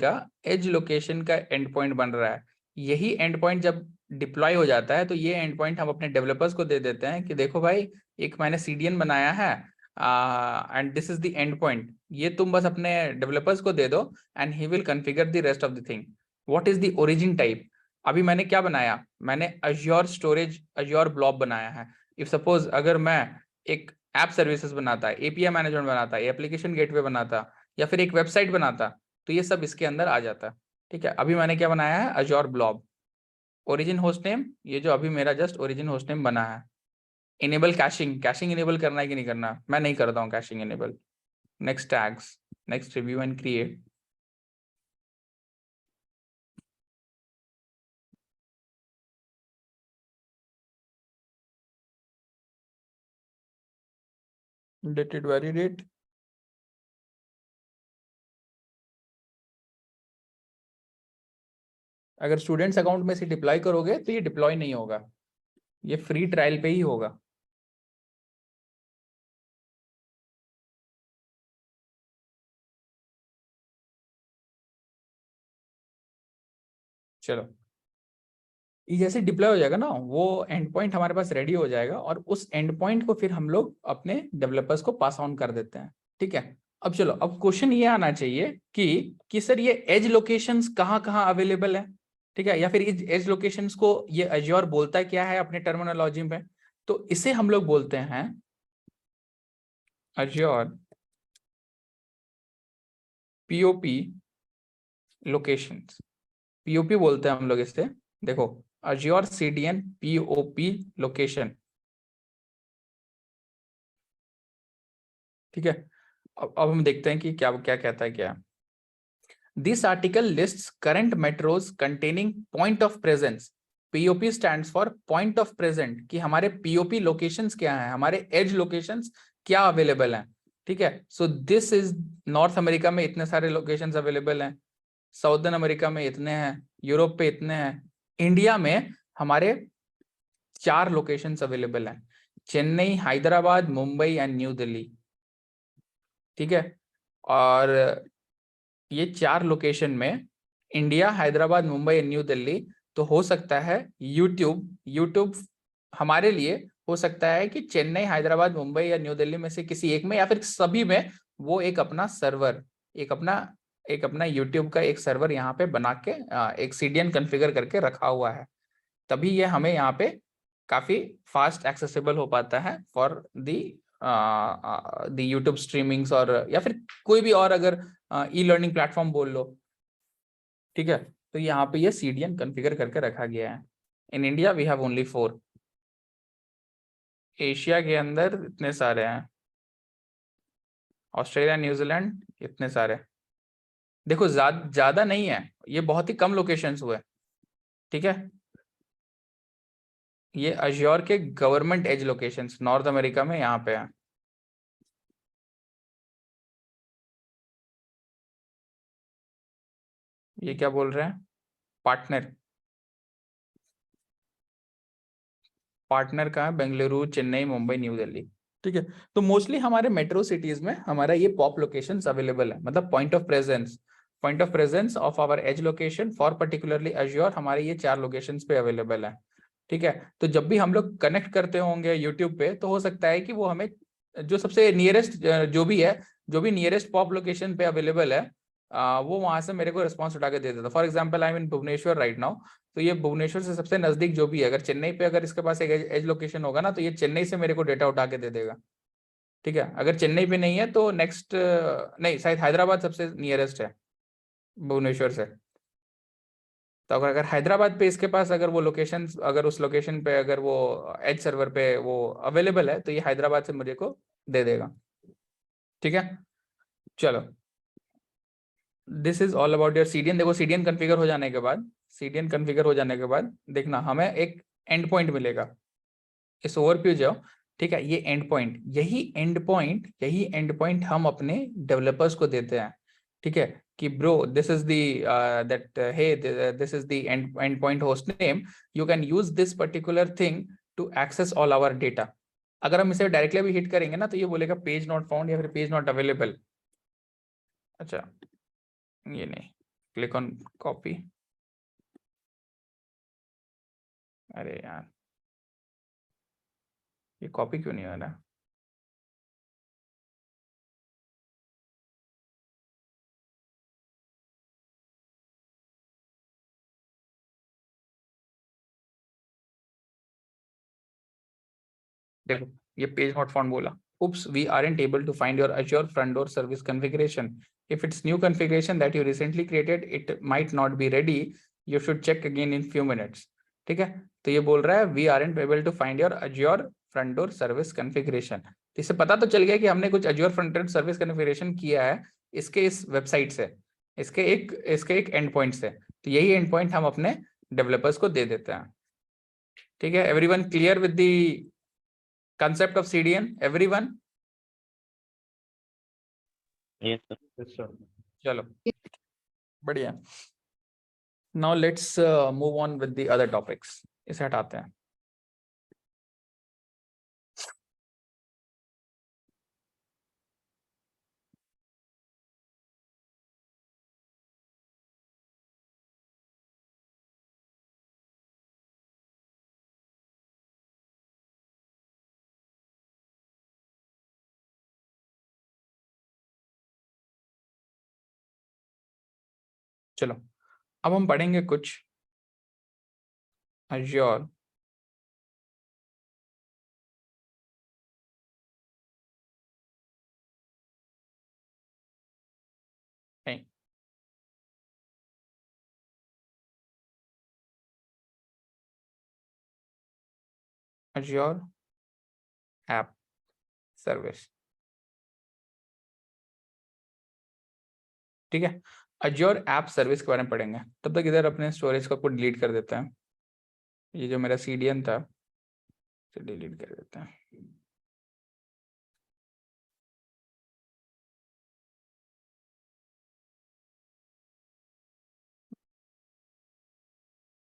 का एंड पॉइंट बन रहा है। यही एंड पॉइंट जब डिप्लॉय हो जाता है तो ये एंड पॉइंट हम अपने डेवलपर्स को दे देते हैं कि देखो भाई, एक मैंने CDN बनाया है and this is the end point, ये तुम बस अपने डेवलपर्स को दे दो and he will configure the rest of the thing. What is the origin type, अभी मैंने क्या बनाया, मैंने अज्योर स्टोरेज अज्योर ब्लॉब बनाया है। इफ सपोज अगर मैं एक ऐप सर्विसेज बनाता, API मैनेजमेंट बनाता, एप्लीकेशन गेटवे बनाता, या फिर एक वेबसाइट बनाता, तो ये सब इसके अंदर आ जाता। ठीक है, अभी मैंने क्या बनाया है, Azure blob. Origin host name, ये जो अभी मेरा जस्ट ओरिजिन होस्ट नेम बना है। इनेबल कैशिंग इनेबल करना है कि नहीं करना, मैं नहीं करता हूँ caching enable. Next tags, next review and create. Dated validate, अगर स्टूडेंट्स अकाउंट में से डिप्लॉय करोगे तो ये डिप्लॉय नहीं होगा, ये फ्री ट्रायल पे ही होगा। चलो, ये जैसे डिप्लॉय हो जाएगा ना, वो एंड पॉइंट हमारे पास रेडी हो जाएगा और उस एंड पॉइंट को फिर हम लोग अपने डेवलपर्स को पास ऑन कर देते हैं। ठीक है, अब चलो, अब क्वेश्चन ये आना चाहिए कि सर ये एज लोकेशंस कहाँ कहाँ अवेलेबल है। ठीक है, या फिर इस एज लोकेशंस को ये अज्योर बोलता क्या है अपने टर्मिनोलॉजी में, तो इसे हम लोग बोलते हैं अज्योर POP लोकेशंस। POP बोलते हैं हम लोग इसे, देखो, अज्योर CDN POP लोकेशन। ठीक है, अब हम देखते हैं कि क्या क्या कहता है क्या। This article lists current metros containing point of presence. POP stands for point of present, कि हमारे POP लोकेशंस क्या है, हमारे एज लोकेशंस क्या अवेलेबल हैं। ठीक है, so this is north America में इतने सारे लोकेशंस अवेलेबल हैं, साउदर्न अमेरिका में इतने हैं, यूरोप पे इतने हैं, इंडिया में हमारे 4 लोकेशंस अवेलेबल हैं, चेन्नई, हैदराबाद, मुंबई एंड न्यू दिल्ली। ठीक है, और ये 4 लोकेशन में, India, Hyderabad, Mumbai and new Delhi, तो हो सकता है यूट्यूब हमारे लिए हो सकता है कि चेन्नई, हैदराबाद, मुंबई या न्यू दिल्ली में से किसी एक में या फिर सभी में वो एक अपना सर्वर, एक अपना यूट्यूब का एक सर्वर यहाँ पे बना के एक CDN कॉन्फ़िगर करके रखा हुआ है, तभी ये हमें यहाँ पे काफी फास्ट एक्सेसिबल हो पाता है फॉर द यूट्यूब स्ट्रीमिंग्स, और या फिर कोई भी और अगर ई-लर्निंग प्लेटफॉर्म बोल लो। ठीक है, तो यहाँ पे ये CDN कॉन्फ़िगर करके रखा गया है। In India we have only 4, Asia के अंदर इतने सारे हैं, ऑस्ट्रेलिया, न्यूजीलैंड, इतने सारे। देखो, ज्यादा नहीं है, ये बहुत ही कम लोकेशंस हुए। ठीक है, ये अज्योर के government edge locations North America में यहाँ पे है। ये क्या बोल रहे हैं, पार्टनर कहाँ है, बेंगलुरु, चेन्नई, मुंबई, न्यू दिल्ली। ठीक है। तो मोस्टली हमारे मेट्रो सिटीज में हमारा ये पॉप लोकेशंस अवेलेबल है, मतलब point of presence of our edge location for particularly Azure हमारे ये 4 लोकेशंस पे अवेलेबल है। ठीक है। तो जब भी हम लोग कनेक्ट करते होंगे यूट्यूब पे, तो हो सकता है कि वो हमें जो सबसे नियरेस्ट जो भी नियरेस्ट पॉप लोकेशन पे अवेलेबल है, वो वहां से मेरे को रिस्पॉन्स उठा के दे देता। For example I am in Bhubaneswar right now, तो ये भुवनेश्वर से सबसे नजदीक जो भी है, अगर चेन्नई पे अगर इसके पास एक एज लोकेशन होगा ना, तो ये चेन्नई से मेरे को डेटा उठा के दे देगा। ठीक है। अगर चेन्नई पे नहीं है तो नेक्स्ट, नहीं शायद हैदराबाद सबसे नियरेस्ट है भुवनेश्वर से। तो अगर हैदराबाद पे इसके पास अगर वो लोकेशन, अगर उस लोकेशन पे अगर वो एज सर्वर पे वो अवेलेबल है, तो ये हैदराबाद से मुझे को दे देगा। ठीक है। चलो, this is all about your CDN. देखो सीडीएन कॉन्फ़िगर हो जाने के बाद देखना हमें एक एंड पॉइंट मिलेगा। इस ओवरव्यू जाओ। ठीक है। ये एंड पॉइंट हम अपने डेवलपर्स को देते हैं। ठीक है, कि bro this is this is the end point host name, you can use this particular thing to access all our data. अगर हम इसे डायरेक्टली भी हिट करेंगे ना, तो ये बोलेगा पेज नॉट फाउंड या फिर पेज नॉट अवेलेबल। अच्छा, ये नहीं, क्लिक ऑन कॉपी। अरे यार, ये कॉपी क्यों नहीं हो रहा? देखो, ये पेज नॉट फाउंड बोला। Oops, we aren't able to find your Azure front door service configuration. If it's new configuration that you recently created, it might not be ready. You should check again in few minutes. ठीक है। तो ये बोल रहा है we aren't able to find your Azure front door service configuration. तो इससे पता तो चल गया कि हमने कुछ Azure front door service configuration किया है इसके इस वेबसाइट से, इसके एक एंड पॉइंट से। तो यही एंड पॉइंट हम अपने डेवलपर्स को दे देते हैं। ठीक है। Everyone clear with the concept of CDN? Everyone? Yes, sir. Yes, sir. चलो, बढ़िया। Now let's move on with the other topics. इसे हटाते हैं। चलो, अब हम पढ़ेंगे कुछ Azure नहीं, Azure App Service। ठीक है। Azure App Service के बारे में पढ़ेंगे। तब तक इधर अपने स्टोरेज को डिलीट कर देते हैं। ये जो मेरा CDN था, इसे डिलीट कर देते हैं।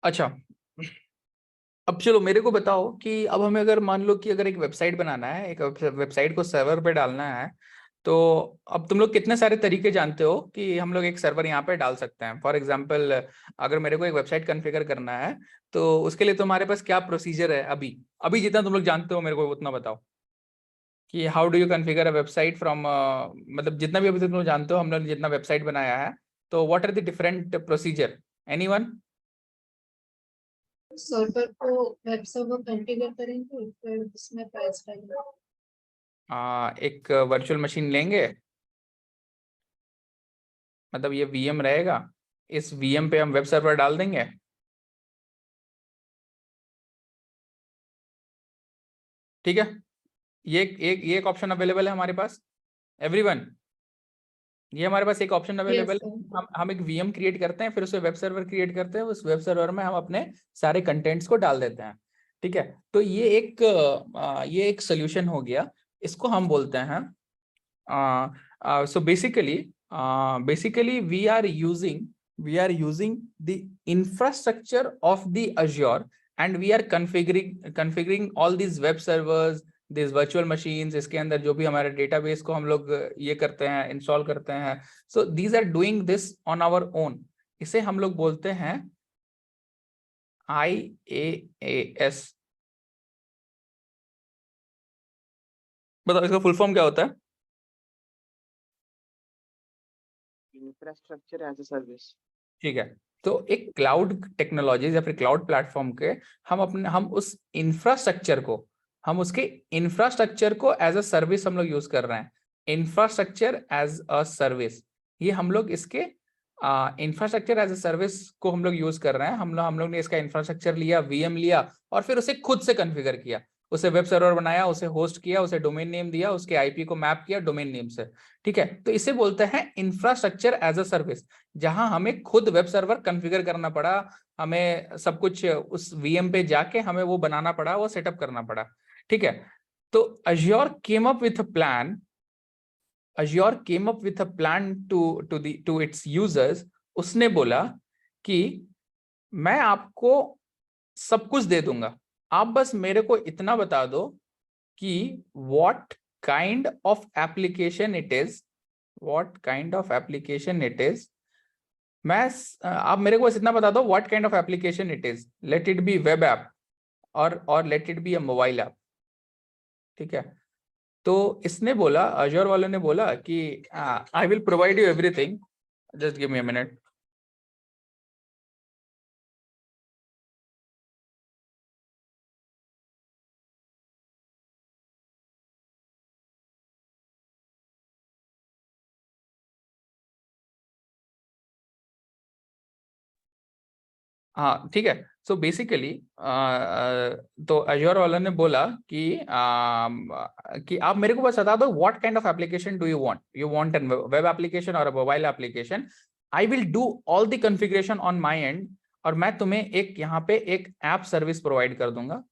अच्छा, अब चलो मेरे को बताओ कि अब हमें अगर मान लो कि अगर एक वेबसाइट बनाना है, एक वेबसाइट को सर्वर पे डालना है, तो अब तुम लोग कितने सारे तरीके जानते हो कि हम लोग एक सर्वर यहाँ पे डाल सकते हैं। फॉर एग्जांपल, अगर मेरे को एक वेबसाइट कॉन्फ़िगर करना है, तो उसके लिए तुम्हारे पास क्या प्रोसीजर है? अभी अभी जितना तुम लोग जानते हो मेरे को उतना बताओ कि how do you configure a website from, मतलब जितना भी अभी तुम लोग जानते हो, हम लोग जितना वेबसाइट बनाया है, तो what are the different procedure? Anyone? Server को वेब सर्वर कॉन्फ़िगर करेंगे, फिर उसमें प्राइस डालेंगे। एक वर्चुअल मशीन लेंगे, मतलब ये VM रहेगा, इस VM पे हम वेब सर्वर डाल देंगे। ठीक है। ये एक ऑप्शन अवेलेबल है हमारे पास। एवरीवन, ये हमारे पास एक ऑप्शन अवेलेबल है। हम एक VM क्रिएट करते हैं, फिर उसमें वेब सर्वर क्रिएट करते हैं, उस वेब सर्वर में हम अपने सारे कंटेंट्स को डाल देते हैं। ठीक है। तो ये एक सोल्यूशन हो गया, इसको हम बोलते हैं so basically we are using the infrastructure of the Azure, and we are configuring all these web servers, this virtual machines, इसके अंदर जो भी हमारे डेटाबेस को हम लोग ये करते हैं, इंस्टॉल करते हैं, so these are doing this on our own. इसे हम लोग बोलते हैं IaaS। बताओ इसका फुल फॉर्म क्या होता है? Infrastructure as a service. ठीक है, तो एक क्लाउड टेक्नोलॉजीज या फिर क्लाउड प्लेटफॉर्म के हम उस इंफ्रास्ट्रक्चर को, हम उसके इंफ्रास्ट्रक्चर को एज अ सर्विस हम लोग यूज कर रहे हैं। इंफ्रास्ट्रक्चर एज अ सर्विस, ये हम लोग इसके इंफ्रास्ट्रक्चर एज अ सर्विस को हम लोग यूज कर रहे हैं। हम लोग ने इसका इंफ्रास्ट्रक्चर लिया, वीएम लिया, और फिर उसे खुद से कॉन्फ़िगर किया, उसे वेब सर्वर बनाया, उसे होस्ट किया, उसे डोमेन नेम दिया, उसके आईपी को मैप किया डोमेन नेम से। ठीक है, तो इसे बोलते हैं इंफ्रास्ट्रक्चर एज अ सर्विस, जहां हमें खुद वेब सर्वर कॉन्फ़िगर करना पड़ा, हमें सब कुछ उस वीएम पे जाके हमें वो बनाना पड़ा, वो सेटअप करना पड़ा। ठीक है, तो Azure came up with a plan, Azure came up with a plan to its users। उसने बोला कि मैं आपको सब कुछ दे दूंगा, आप बस मेरे को इतना बता दो कि what kind of application it is, what kind of application it is। आप मेरे को बस इतना बता दो what kind of application it is, let it be web app और let it be a mobile app। ठीक है, तो इसने बोला, Azure वालों ने बोला कि I will provide you everything, just give me a minute। हाँ ठीक है, सो बेसिकली तो Azure वालों ने बोला कि आप मेरे को बस बता दो what kind of application do you want an web application or a mobile application, I will do all the configuration on my end, और मैं तुम्हें एक यहाँ पे एक ऐप सर्विस प्रोवाइड कर दूंगा।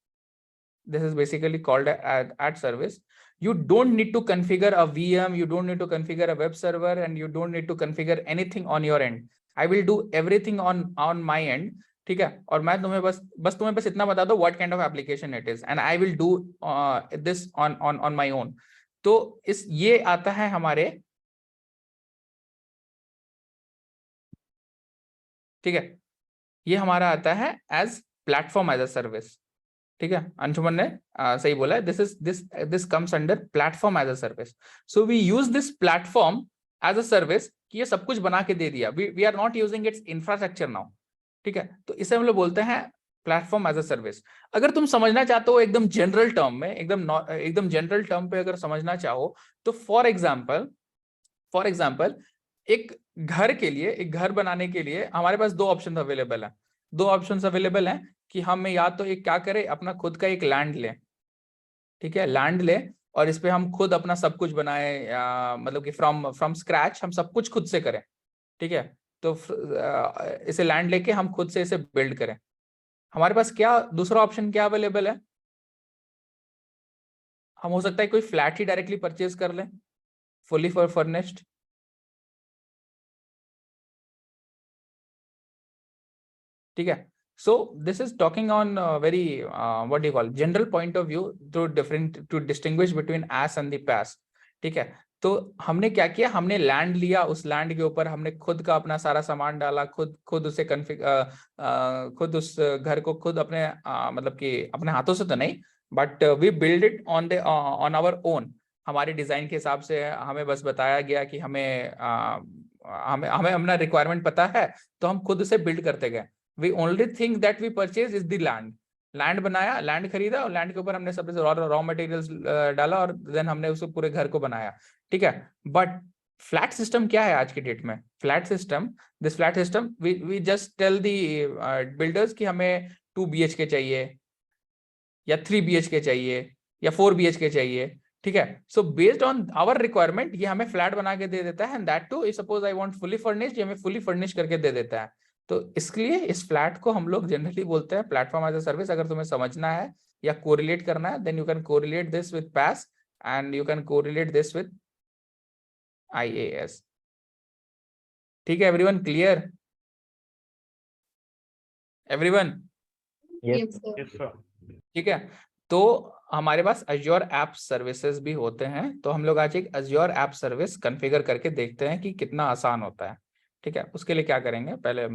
This is basically called ad service। You don't need to configure a VM, you don't need to configure a web server, and you don't need to configure anything on your end। I will do everything on my end। ठीक है, और मैं तुम्हें बस इतना बता दो what kind of application it is and I will do this on my own। तो ये आता है हमारे, ठीक है, ये हमारा आता है as platform as a service. ठीक है, अंशुमन ने सही बोला है, this comes under platform as a service. So we use this platform as a service कि ये सब कुछ बना के दे दिया, we are not using its infrastructure now. ठीक है, तो इसे हम लोग बोलते हैं प्लेटफॉर्म एज अ सर्विस। अगर तुम समझना चाहते हो एकदम जनरल टर्म में, एकदम जनरल टर्म पे अगर समझना चाहो, तो फॉर एग्जाम्पल एक घर के लिए, एक घर बनाने के लिए हमारे पास दो ऑप्शन अवेलेबल है, कि हम या तो एक क्या करें, अपना खुद का एक लैंड लें। ठीक है, लैंड ले और इस पे हम खुद अपना सब कुछ बनाए, मतलब कि फ्रॉम स्क्रैच हम सब कुछ खुद से करें। ठीक है, तो इसे लैंड लेके हम खुद से इसे बिल्ड करें। हमारे पास क्या दूसरा ऑप्शन क्या अवेलेबल है, हम हो सकता है कोई फ्लैट ही डायरेक्टली परचेज कर लें, फुली फर्निश्ड। ठीक है, so this is talking on very what do you call general point of view to distinguish between as and the past। ठीक है, तो हमने क्या किया, हमने लैंड लिया, उस लैंड के ऊपर हमने खुद का अपना सारा सामान डाला, खुद उसे खुद उस घर को खुद अपने मतलब कि अपने हाथों से तो नहीं, but we build it on our own. हमारे डिजाइन के हिसाब से हमें बस बताया गया कि हमें अपना रिक्वायरमेंट पता है, तो हम खुद उसे बिल्ड करते गए। We only thing that we purchase is the land। Land बनाया, लैंड खरीदा, और लैंड के ऊपर हमने सब रॉ मटेरियल्स डाला, और देन हमने उसको पूरे घर को बनाया। ठीक है, बट फ्लैट सिस्टम क्या है आज की डेट में? Flat system, we just tell the builders कि हमें 2 BHK चाहिए या 3 BHK चाहिए या 4 BHK चाहिए। ठीक है, so based on our requirement ये हमें फ्लैट बना के दे देता है, and that to suppose I want fully furnished, ये हमें फुली फर्निश करके दे देता है। तो इसके लिए इस फ्लैट को हम लोग जनरली बोलते हैं प्लेटफॉर्म एज अ सर्विस। अगर तुम्हें समझना है या कोरिलेट करना है, then you can correlate this with PaaS and you can correlate this with IaaS। ठीक है, everyone clear? Everyone Yes, Yes, sir। yes, sir। ठीक है, तो हमारे पास Azure ऐप सर्विसेज भी होते हैं, तो हम लोग आज एक Azure ऐप सर्विस कॉन्फ़िगर करके देखते हैं कि कितना आसान होता है। ठीक है, उसके लिए क्या करेंगे, पहले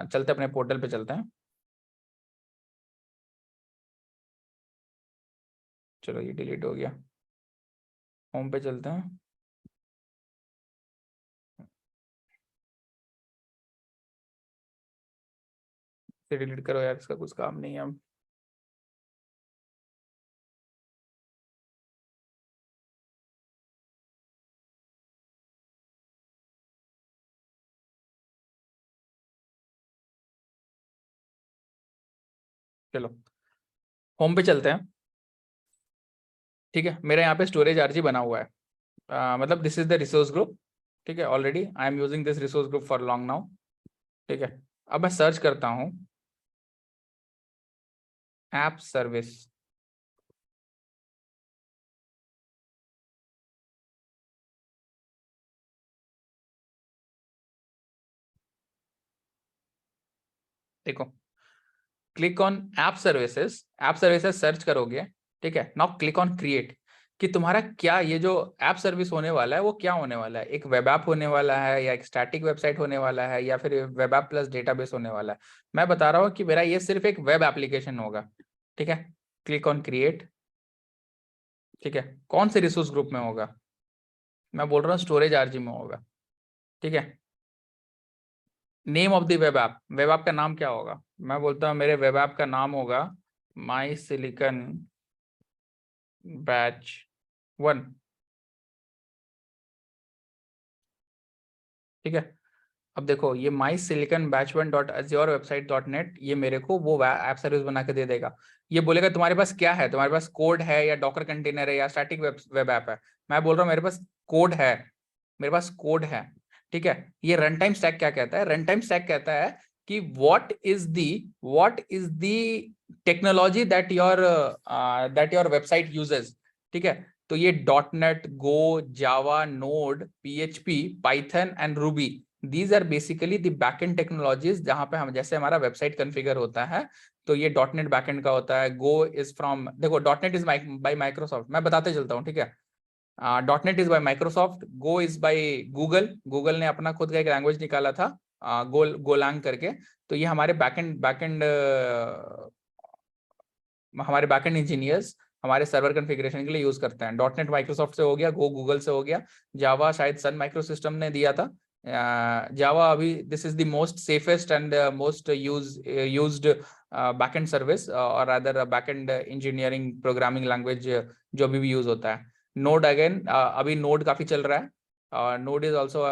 चलते अपने पोर्टल पे चलते हैं। चलो ये डिलीट हो गया, होम पे चलते हैं। फिर डिलीट करो यार, इसका कुछ काम नहीं है अब। चलो होम पे चलते हैं। ठीक है, मेरे यहाँ पे स्टोरेज आरजी बना हुआ है, मतलब this is the resource group. ठीक है, already I am using this resource group for long now. ठीक है, अब मैं सर्च करता हूँ ऐप सर्विस। देखो, click on app services, app services search करोगे। ठीक है, नाउ क्लिक ऑन क्रिएट, कि तुम्हारा क्या ये जो ऐप सर्विस होने वाला है वो क्या होने वाला है, एक वेब ऐप होने वाला है या एक स्टैटिक वेबसाइट होने वाला है या फिर वेब ऐप प्लस डेटाबेस होने वाला है। मैं बता रहा हूँ कि मेरा ये सिर्फ एक वेब एप्लीकेशन होगा। ठीक है, क्लिक ऑन क्रिएट। ठीक है, कौन से रिसोर्स ग्रुप में होगा, मैं बोल रहा हूँ स्टोरेज आरजी में होगा। ठीक है, name of the web app, web app का नाम क्या होगा, मैं बोलता हूँ मेरे वेब ऐप का नाम होगा माई सिलिकन बैच 1। ठीक है, अब देखो ये my silicon batch 1 dot Azure website dot net, ये मेरे को वो ऐप सर्विस बना के दे देगा। ये बोलेगा तुम्हारे पास क्या है, तुम्हारे पास कोड है या डॉकर कंटेनर है या स्टैटिक वेब ऐप है। मैं बोल रहा हूँ मेरे पास कोड है, मेरे पास कोड है। ठीक है, ये रन टाइम स्टैक क्या कहता है, रन टाइम स्टैक कहता है कि what is the technology that your website uses. ठीक है, तो ये dot net, go, Java, node, PHP, Python and Ruby, these are basically the backend technologies जहां पे हम जैसे हमारा वेबसाइट कॉन्फ़िगर होता है। तो ये डॉट नेट बैकएंड का होता है। गो इज फ्रॉम, देखो dot net is by Microsoft, मैं बताते चलता हूँ। ठीक है, dot net is by Microsoft, go is by Google, Google ने अपना खुद का एक लैंग्वेज निकाला था, गोलांग करके। तो ये हमारे बैकएंड इंजीनियर्स हमारे सर्वर कॉन्फ़िगरेशन के लिए यूज करते हैं। डॉट नेट माइक्रोसॉफ्ट से हो गया, गो गूगल से हो गया, जावा शायद सन माइक्रो सिस्टम ने दिया था। जावा अभी this is the most safest and most used backend service और other backend engineering programming language जो अभी भी यूज होता है। नोड अगेन, अभी नोड काफी चल रहा है, नोड इज ऑल्सो,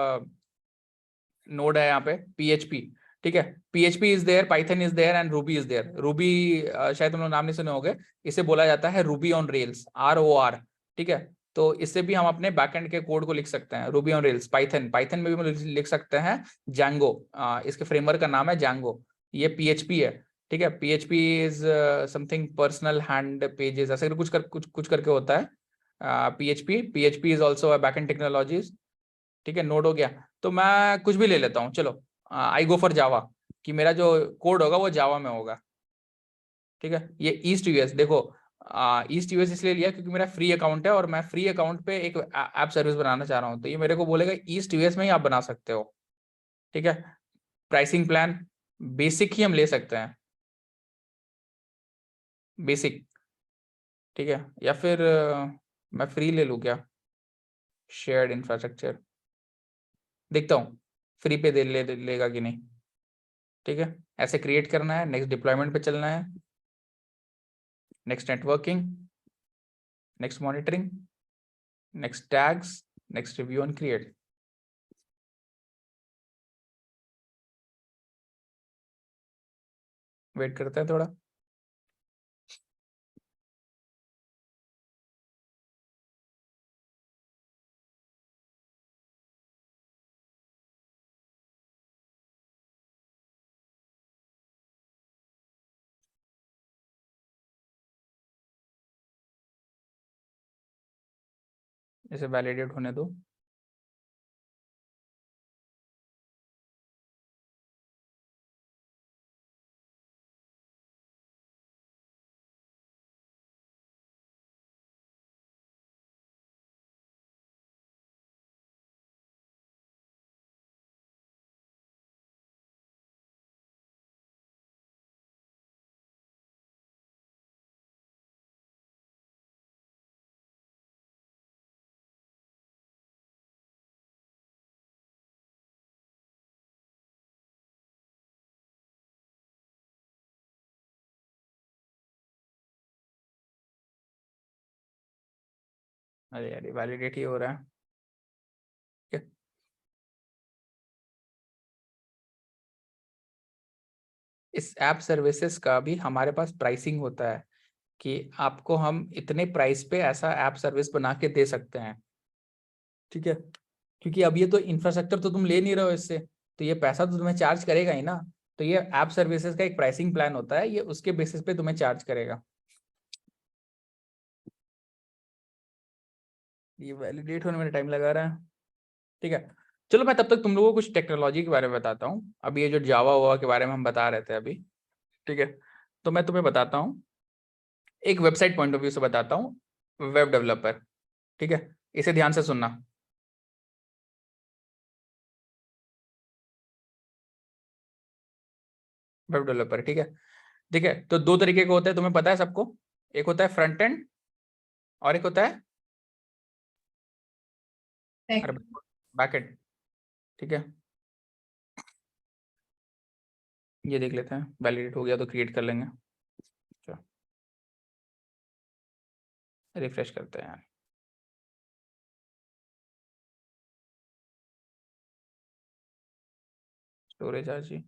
नोड है यहाँ पे, पीएचपी। ठीक है, PHP is there, Python is there and Ruby is there. Ruby शायद तुम लोग नाम नहीं सुने होंगे, इसे बोला जाता है रूबी ऑन रेल्स, ROR। ठीक है, तो इससे भी हम अपने बैकएंड के कोड को लिख सकते हैं, Ruby on rails. Python, Python में भी हम लिख सकते हैं जैंगो, इसके फ्रेमवर्क का नाम है जैंगो। ये पीएचपी है। ठीक है, PHP is something personal hand pages, ऐसे कुछ करके होता है PHP is also a backend technologies. ठीक है, नोड हो गया। तो मैं कुछ भी ले लेता हूँ, चलो आई गो फॉर जावा, कि मेरा जो कोड होगा वो जावा में होगा। ठीक है, ये ईस्ट यूएस, देखो ईस्ट यूएस इसलिए लिया क्योंकि मेरा फ्री अकाउंट है और मैं फ्री अकाउंट पे एक ऐप सर्विस बनाना चाह रहा हूँ, तो ये मेरे को बोलेगा ईस्ट यूएस में ही आप बना सकते हो। ठीक है, प्राइसिंग प्लान बेसिक ही हम ले सकते हैं, बेसिक। ठीक है, या फिर मैं फ्री ले लूँ क्या, शेयर्ड इंफ्रास्ट्रक्चर, देखता हूँ फ्री पे लेगा कि नहीं। ठीक है, ऐसे क्रिएट करना है, नेक्स्ट डिप्लॉयमेंट पे चलना है, next networking, next monitoring, next tags, next review and create. Wait करते हैं थोड़ा। इसे वैलिडेट होने दो। अरे यार वैलिडेट ही हो रहा है। ठीक है। इस ऐप सर्विसेज का भी हमारे पास प्राइसिंग होता है कि आपको हम इतने प्राइस पे ऐसा ऐप सर्विस बना के दे सकते हैं। ठीक है, क्योंकि अब ये तो इंफ्रास्ट्रक्चर तो तुम ले नहीं रहे हो इससे, तो ये पैसा तो तुम्हें चार्ज करेगा ही ना। तो ये ऐप सर्विसेज का एक प्राइसिंग प्लान होता है, ये उसके बेसिस पे तुम्हें चार्ज करेगा। ये वैलिडेट होने में टाइम लगा रहा है। ठीक है, चलो मैं तब तक तुम लोगों को कुछ टेक्नोलॉजी के बारे में बताता हूँ। अभी ये जो जावा हुआ के बारे में हम बता रहे थे अभी, ठीक है, तो मैं तुम्हें बताता हूँ एक वेबसाइट पॉइंट ऑफ व्यू से बताता हूँ, वेब डेवलपर। ठीक है, इसे ध्यान से सुनना। वेब डेवलपर, ठीक है। ठीक है, तो दो तरीके के होते हैं, तुम्हें पता है सबको। एक होता है फ्रंट एंड और एक होता है बैक एंड। ठीक है, ये देख लेते हैं, वैलिडेट हो गया तो क्रिएट कर लेंगे। रिफ्रेश करते हैं। स्टोरेज आ जी।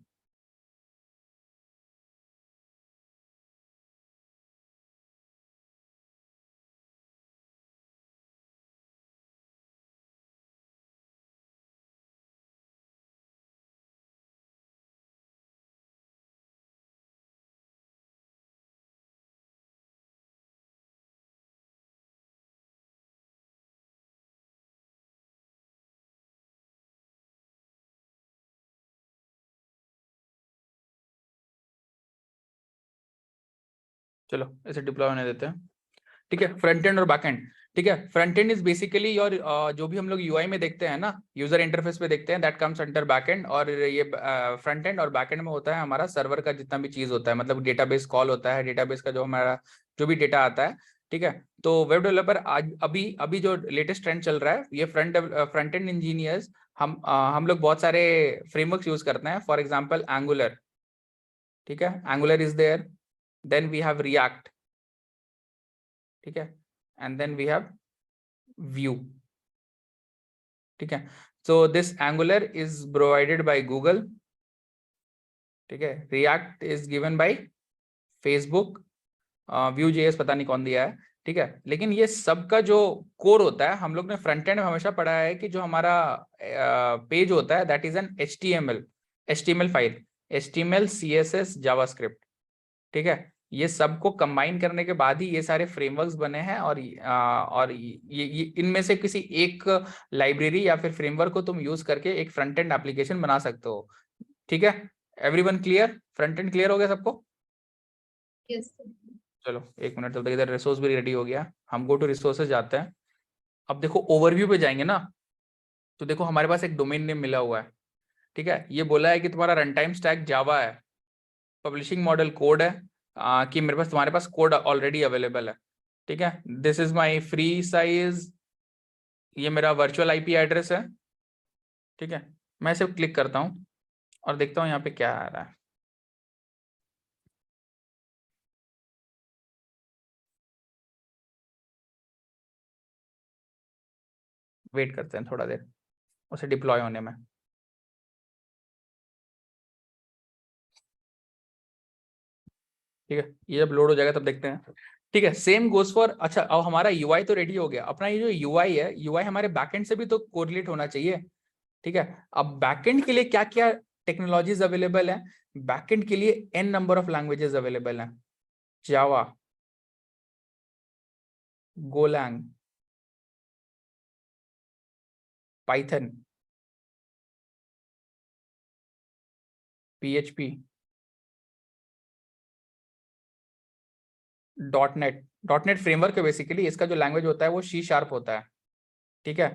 चलो इसे डिप्लॉय होने देते हैं। ठीक है, फ्रंट एंड और बैक एंड। ठीक है, front end is basically your जो भी हम लोग यूआई में देखते हैं ना, यूजर इंटरफेस पे देखते हैं, that comes under back and. और ये फ्रंट एंड और बैक एंड में होता है हमारा सर्वर का जितना भी चीज होता है, मतलब डेटाबेस कॉल होता है, डेटाबेस का जो हमारा जो भी डेटा आता है। ठीक है, तो वेब डेवलपर आज अभी अभी जो लेटेस्ट ट्रेंड चल रहा है, ये फ्रंट एंड इंजीनियर्स हम लोग बहुत सारे फ्रेमवर्क्स यूज करते हैं। For example Angular. ठीक है, Angular is there, then we have React. ठीक है, and then we have Vue. ठीक है, so this Angular is provided by Google. ठीक है, React is given by Facebook, Vue JS पता नहीं कौन दिया है। ठीक है, लेकिन ये सबका जो कोर होता है, हम लोग ने फ्रंट एंड में हमेशा पढ़ा है कि जो हमारा पेज होता है that is an HTML file, HTML CSS JavaScript. ठीक है, ये सबको कंबाइन करने के बाद ही ये सारे फ्रेमवर्क्स बने हैं। और ये इनमें से किसी एक लाइब्रेरी या फिर फ्रेमवर्क को तुम यूज करके एक फ्रंट एंड एप्लीकेशन बना सकते हो। ठीक है, everyone clear? Front end clear हो गया सबको? यस। चलो एक मिनट, तब तक इधर रिसोर्स भी रेडी हो गया, हम गो टू रिसोर्सेज जाते हैं। अब देखो ओवरव्यू पे जाएंगे ना, तो देखो हमारे पास एक डोमेन नेम मिला हुआ है। ठीक है, ये बोला है कि तुम्हारा रन टाइम स्टैक जावा है, पब्लिशिंग मॉडल कोड है, कि मेरे पास तुम्हारे पास कोड ऑलरेडी अवेलेबल है। ठीक है, this is my free size, ये मेरा वर्चुअल आईपी एड्रेस है। ठीक है, मैं सिर्फ क्लिक करता हूँ और देखता हूँ यहाँ पे क्या आ रहा है। वेट करते हैं थोड़ा देर उसे डिप्लॉय होने में। ठीक है, ये जब लोड हो जाएगा तब देखते हैं। ठीक है, सेम गोज फॉर, अच्छा अब हमारा यूआई तो रेडी हो गया अपना। ये जो यूआई है, यूआई हमारे बैकएंड से भी तो कोरिलेट होना चाहिए। ठीक है, अब बैकएंड के लिए क्या क्या टेक्नोलॉजीज अवेलेबल है? बैकएंड के लिए an number of languages available हैं। Java, Golang, Python, PHP, dot net framework है बेसिकली, इसका जो लैंग्वेज होता है वो सी शार्प होता है। ठीक है,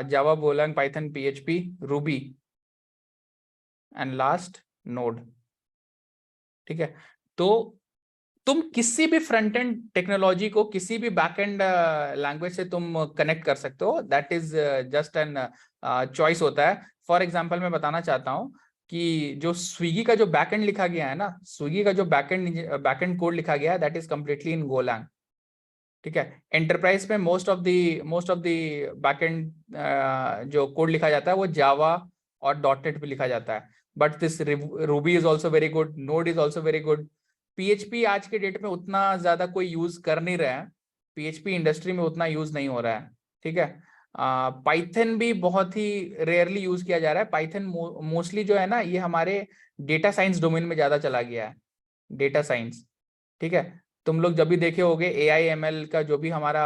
Java, Golang, Python, PHP, Ruby and last Node. ठीक है, तो तुम किसी भी फ्रंट एंड टेक्नोलॉजी को किसी भी बैक एंड लैंग्वेज से तुम कनेक्ट कर सकते हो, that is just an choice होता है। फॉर एग्जांपल मैं बताना चाहता हूँ कि जो स्विगी का जो बैक एंड लिखा गया है ना, स्विगी का जो बैक एंड कोड लिखा गया है, that is completely in Golang. ठीक है। एंटरप्राइज में मोस्ट ऑफ द बैकएंड जो कोड लिखा जाता है वो जावा और डॉटनेट पे लिखा जाता है, but this Ruby is also very good, node is also very good. PHP आज के डेट में उतना ज्यादा कोई यूज कर नहीं रहा है, पीएचपी इंडस्ट्री में उतना यूज नहीं हो रहा है। ठीक है। पाइथन भी बहुत ही रेयरली यूज किया जा रहा है। पाइथन मोस्टली जो है ना, ये हमारे डेटा साइंस डोमेन में ज्यादा चला गया है, डेटा साइंस। ठीक है। तुम लोग जब भी देखे होगे एआई एमएल का जो भी हमारा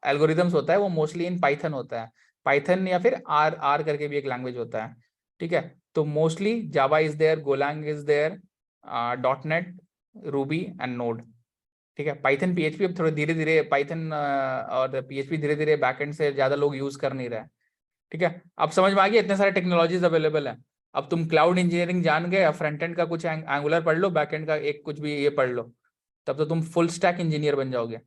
एल्गोरिदम्स होता है वो मोस्टली इन पाइथन होता है, पाइथन या फिर आर आर करके भी एक लैंग्वेज होता है। ठीक है। तो mostly Java is there, Golang is there, dot net, Ruby and Node. ठीक है। पाइथन पीएचपी अब थोड़ा धीरे धीरे, पाइथन और पीएचपी धीरे धीरे बैकएंड से ज्यादा लोग यूज कर नहीं रहे हैं। ठीक है। अब समझ में आ गया, इतने सारे टेक्नोलॉजीज अवेलेबल है। अब तुम क्लाउड इंजीनियरिंग जान गए, फ्रंट एंड का कुछ एंगुलर पढ़ लो, बैक एंड का एक कुछ भी ये पढ़ लो, तब तो तुम फुल स्टैक इंजीनियर बन जाओगे।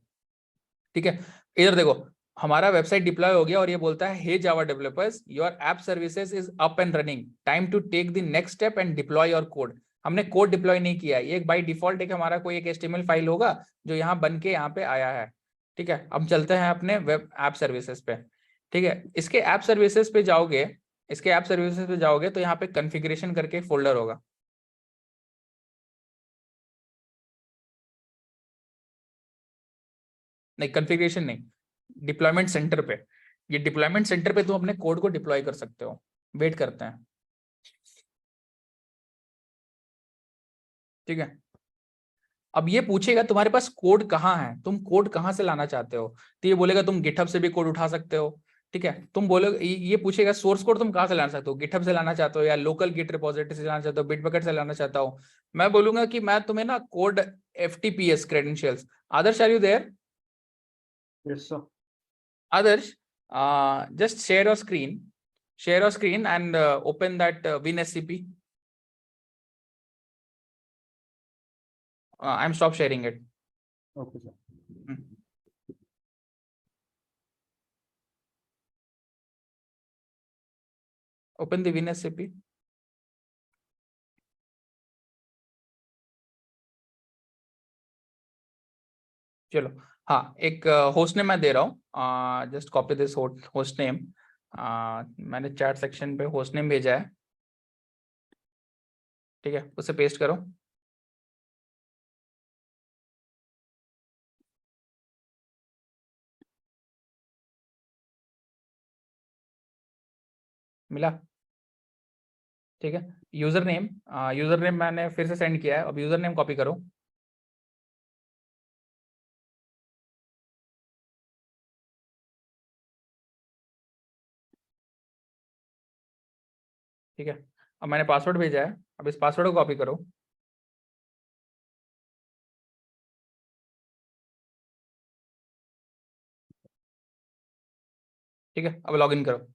ठीक है। इधर देखो, हमारा वेबसाइट डिप्लॉय हो गया और ये बोलता है hey Java developers, your app services is up and running, time to take the next step and deploy your code. हमने कोड डिप्लॉय नहीं किया है, ये एक बाय डिफॉल्ट एक हमारा कोई एक एचटीएमएल फाइल होगा जो यहाँ बन के यहाँ पे आया है। ठीक है। अब चलते हैं अपने वेब ऐप सर्विसेज पे। ठीक है। इसके ऐप सर्विसेज पे जाओगे, इसके ऐप सर्विसेज पे जाओगे तो यहाँ पे कॉन्फ़िगरेशन करके फोल्डर होगा। नहीं, कॉन्फ़िगरेशन नहीं, डिप्लॉयमेंट सेंटर पे। ये डिप्लॉयमेंट सेंटर पे तुम अपने कोड को डिप्लॉय कर सकते हो। वेट करते हैं। ठीक है। अब ये पूछेगा तुम्हारे पास कोड कहाँ है, तुम कोड कहाँ से लाना चाहते हो, तो ये बोलेगा तुम गिटहब से भी कोड उठा सकते हो। ठीक है। तुम बोलोगे, ये पूछेगा सोर्स कोड तुम कहाँ से लाना चाहते हो, गिटहब से लाना चाहते हो या लोकल गिट रिपोजिटरी से लाना चाहते हो, बिटबकेट से लाना चाहता हो। मैं बोलूंगा कि मैं तुम्हें ना code FTPS credentials. Adarsh, are you there? Yes, sir. Adarsh, just share your screen and open that WinSCP. I'm stop sharing it. Okay, sir. Hmm. Open the WinSCP. चलो, हाँ, एक होस्ट नेम मैं दे रहा हूँ, just copy this host name. मैंने chat section पे host name भेजा है। ठीक है, उसे पेस्ट करो। मिला? ठीक है। यूजर नेम मैंने फिर से सेंड किया है, अब यूजर नेम कॉपी करो। ठीक है। अब मैंने पासवर्ड भेजा है, अब इस पासवर्ड को कॉपी करो। ठीक है। अब लॉगिन करो।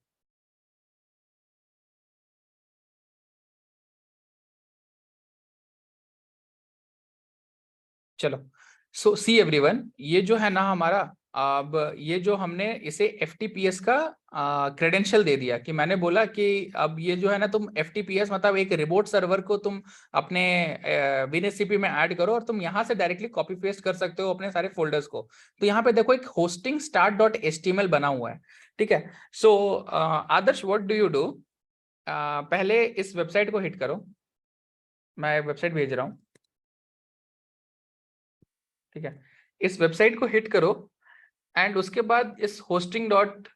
चलो, सो सी एवरीवन, ये जो है ना हमारा, अब ये जो हमने इसे एफटीपीएस का क्रेडेंशियल दे दिया, कि मैंने बोला कि अब ये जो है ना, तुम एफटीपीएस मतलब एक रिमोट सर्वर को तुम अपने WinSCP में ऐड करो और तुम यहाँ से डायरेक्टली कॉपी पेस्ट कर सकते हो अपने सारे फोल्डर्स को। तो यहाँ पे देखो एक होस्टिंग स्टार्ट डॉट HTML बना हुआ है। ठीक है। सो आदर्श, व्हाट डू यू डू, पहले इस वेबसाइट को हिट करो। मैं वेबसाइट भेज रहा हूँ। ठीक है। इस वेबसाइट को हिट करो एंड उसके बाद इस होस्टिंग डॉट,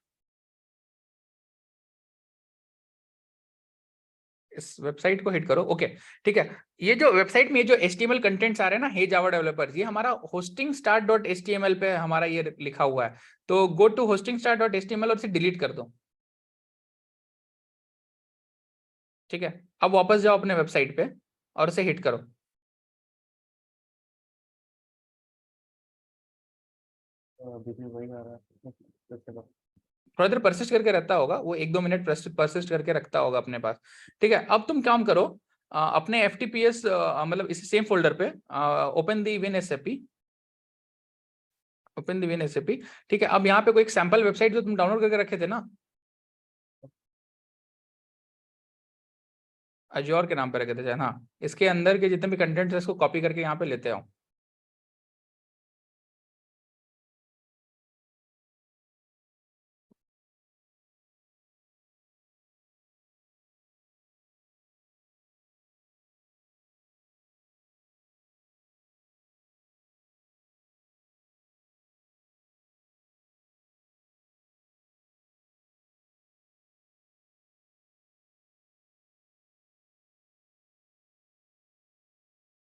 इस वेबसाइट को हिट करो। ओके। ठीक है। ये जो वेबसाइट में जो HTML कंटेंट्स आ रहे हैं ना, हे जावा डेवलपर्स, ये हमारा होस्टिंग स्टार्ट डॉट HTML पे हमारा ये लिखा हुआ है। तो go to hosting start dot HTML और इसे डिलीट कर दो। ठीक है। अब वापस जाओ अपने वेबसाइट पे और इसे हिट करो। बीच में वही आ रहा है। उसके बाद थोड़ा देर परसिस्ट करके रहता होगा वो, 1-2 मिनट परसिस्ट करके रखता होगा अपने पास। ठीक है। अब तुम काम करो, अपने एफटीपीएस मतलब इसी सेम फोल्डर पे ओपन दी WinSCP, ओपन दी WinSCP। ठीक है। अब यहाँ पे कोई एक सैंपल वेबसाइट जो तुम डाउनलोड करके रखे थे ना, अज्योर के नाम पे रखे थे शायद, हाँ, इसके अंदर के जितने भी कंटेंट्स है इसको कॉपी करके यहाँ पे लेते आओ।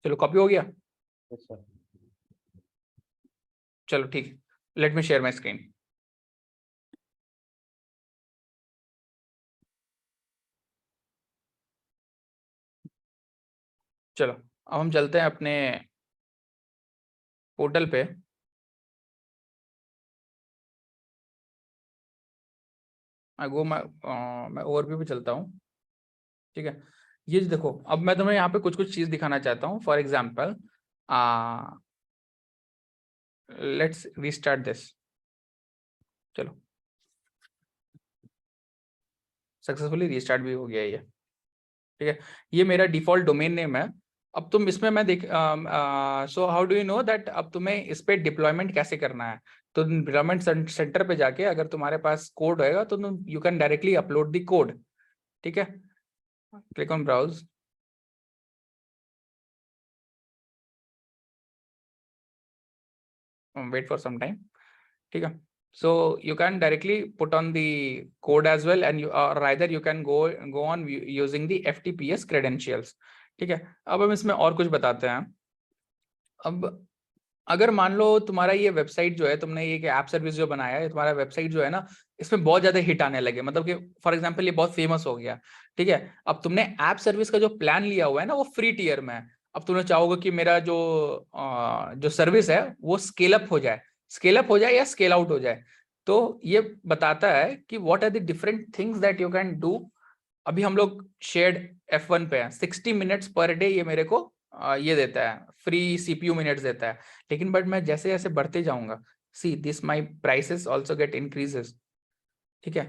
चलो कॉपी हो गया, यस सर। चलो ठीक, let me share my screen. चलो अब हम चलते हैं अपने पोर्टल पे। मैं ओवरव्यू पे चलता हूँ, ठीक है। ये देखो, अब मैं तुम्हें यहाँ पे कुछ कुछ चीज दिखाना चाहता हूँ। For example let's restart this. चलो सक्सेसफुली रीस्टार्ट भी हो गया ये, ठीक है। ये मेरा डिफॉल्ट डोमेन नेम है। अब तुम इसमें मैं देख so how do you know that अब तुम्हें इस पे डिप्लॉयमेंट कैसे करना है। तो डिप्लॉयमेंट सेंटर पे जाके अगर तुम्हारे पास कोड होएगा तो तुम you can directly upload the code, ठीक है। Click on browse, wait for some time, ठीक है। So you can directly put on the code as well, and you or either you can go on using the FTPS credentials, ठीक है। अब हम इसमें और कुछ बताते हैं। अब अगर मान लो तुम्हारा ये वेबसाइट जो है, तुमने ये ऐप सर्विस जो बनाया है, तुम्हारा वेबसाइट जो है ना, इसमें बहुत ज्यादा हिट आने लगे, मतलब कि फॉर एग्जांपल ये बहुत फेमस हो गया, ठीक है। अब तुमने ऐप सर्विस का जो प्लान लिया हुआ है ना, वो फ्री टियर में है। अब तुमने चाहोगे कि मेरा जो सर्विस है वो स्केल अप हो जाए या स्केल आउट हो जाए। तो ये बताता है कि what are the different things that you can do. अभी हम लोग शेयर्ड F1 पे हैं, 60 मिनट्स पर डे ये मेरे को ये देता है, फ्री CPU मिनट्स देता है। लेकिन बट मैं जैसे जैसे बढ़ते जाऊंगा, see this my prices also get increases, ठीक है।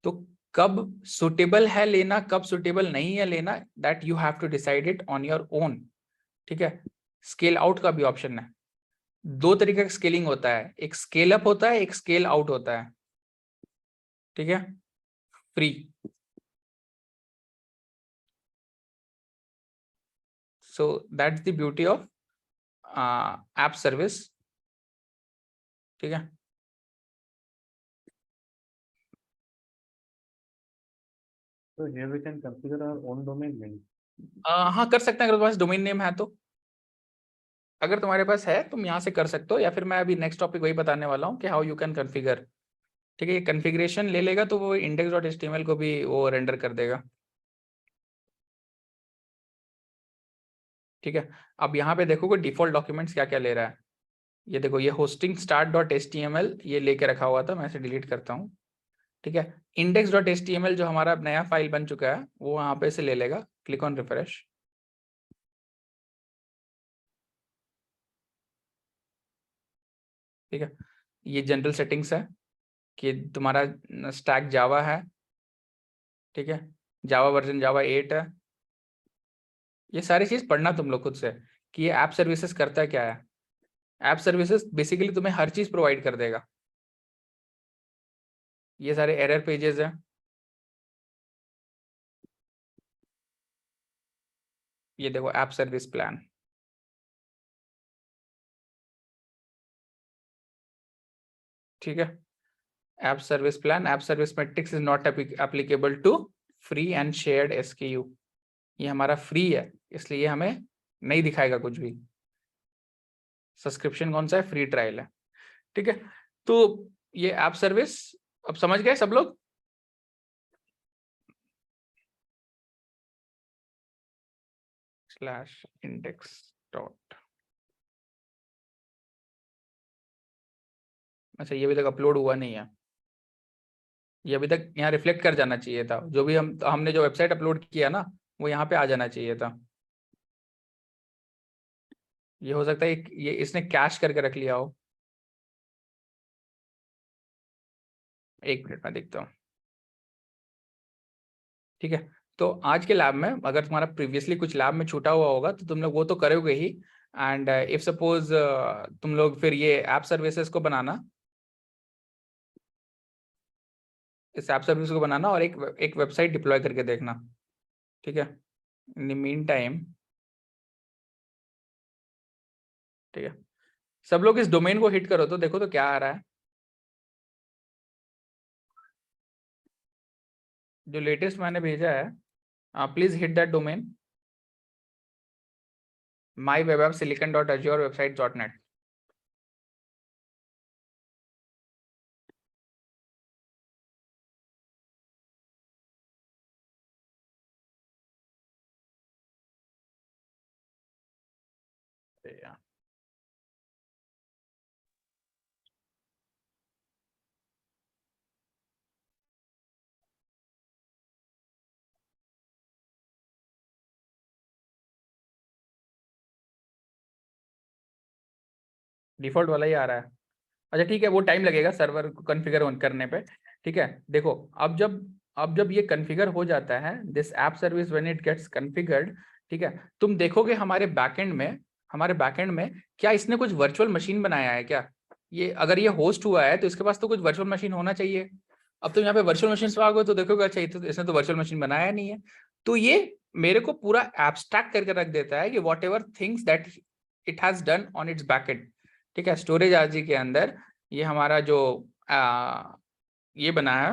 तो कब सुटेबल है लेना, कब सुटेबल नहीं है लेना, that you have to decide it on your own, ठीक है। स्केल आउट का भी ऑप्शन है। दो तरीके का स्केलिंग होता है, एक स्केल अप होता है, एक स्केल आउट होता है, ठीक है। Free, so that's the beauty of app service, ठीक है। So here we can configure our own domain name. हाँ कर सकते हैं, अगर तुम्हारे पास डोमेन नेम है तो। अगर तुम्हारे पास है तुम यहाँ से कर सकते हो, या फिर मैं अभी नेक्स्ट टॉपिक वही बताने वाला हूँ कि हाउ यू कैन कॉन्फ़िगर, ठीक है। ये कॉन्फ़िगरेशन ले लेगा तो वो index.html को भी वो रेंडर कर देगा, ठीक है। अब यहाँ पे देखो कि डिफॉल्ट डॉक्यूमेंट्स क्या क्या ले रहा है। ये देखो, ये होस्टिंग start.html ये लेके रखा हुआ था, मैं इसे डिलीट करता हूँ, ठीक है। index.html जो हमारा नया फाइल बन चुका है वो वहाँ पे से ले लेगा। क्लिक ऑन रिफ्रेश, ठीक है। ये जनरल सेटिंग्स है कि तुम्हारा स्टैक जावा है, ठीक है। जावा वर्जन जावा 8 है। ये सारी चीज पढ़ना तुम लोग खुद से कि ये ऐप सर्विसेज करता है क्या है। ऐप सर्विसेज बेसिकली तुम्हें हर चीज प्रोवाइड कर देगा। ये सारे एरर पेजेस हैं, ये देखो ऐप सर्विस प्लान, ठीक है। App service plan, app service matrix is not applicable to free and shared SKU। ये हमारा फ्री है इसलिए हमें नहीं दिखाएगा कुछ भी। सब्सक्रिप्शन कौन सा है, फ्री ट्रायल है, ठीक है। तो ये ऐप सर्विस अब समझ गए सब लोग। स्लैश इंडेक्स डॉट, अच्छा ये अभी तक अपलोड हुआ नहीं है, ये अभी तक यहाँ रिफ्लेक्ट कर जाना चाहिए था। जो भी हमने जो वेबसाइट अपलोड किया ना, वो यहाँ पे आ जाना चाहिए था। ये हो सकता है ये इसने कैश करके रख लिया हो। एक मिनट में देखता हूँ, ठीक है। तो आज के लैब में अगर तुम्हारा प्रीवियसली कुछ लैब में छूटा हुआ होगा तो तुम लोग वो तो करोगे ही। एंड इफ सपोज तुम लोग फिर ये ऐप सर्विसेज को बनाना, इस ऐप सर्विस को बनाना और एक वेबसाइट डिप्लॉय करके देखना, ठीक है। इन द मीन टाइम, ठीक है, सब लोग इस डोमेन को हिट करो तो देखो तो क्या आ रहा है। जो लेटेस्ट मैंने भेजा है, please hit that domain. my web app silicon.azure website.net. Yeah. Default वाला ही आ रहा है। अच्छा ठीक है, वो टाइम लगेगा सर्वर को कॉन्फ़िगर करने पे। ठीक है, देखो अब जब ये कॉन्फ़िगर हो जाता है, this app service when it gets configured, ठीक है, तुम देखोगे हमारे बैकएंड में क्या इसने कुछ वर्चुअल मशीन बनाया है क्या? ये अगर ये होस्ट हुआ है तो इसके पास तो कुछ वर्चुअल मशीन होना चाहिए। अब तुम यहाँ पे वर्चुअल मशीन पे आओगे तो देखोगे अच्छा तो इसने तो वर्चुअल मशीन बनाया नहीं है। तो ये मेरे को पूरा एब्स्ट्रैक्ट करके रख देता है कि what ever things that it has done on it's backend. ठीक है, स्टोरेज आरजी के अंदर ये हमारा जो ये बना है,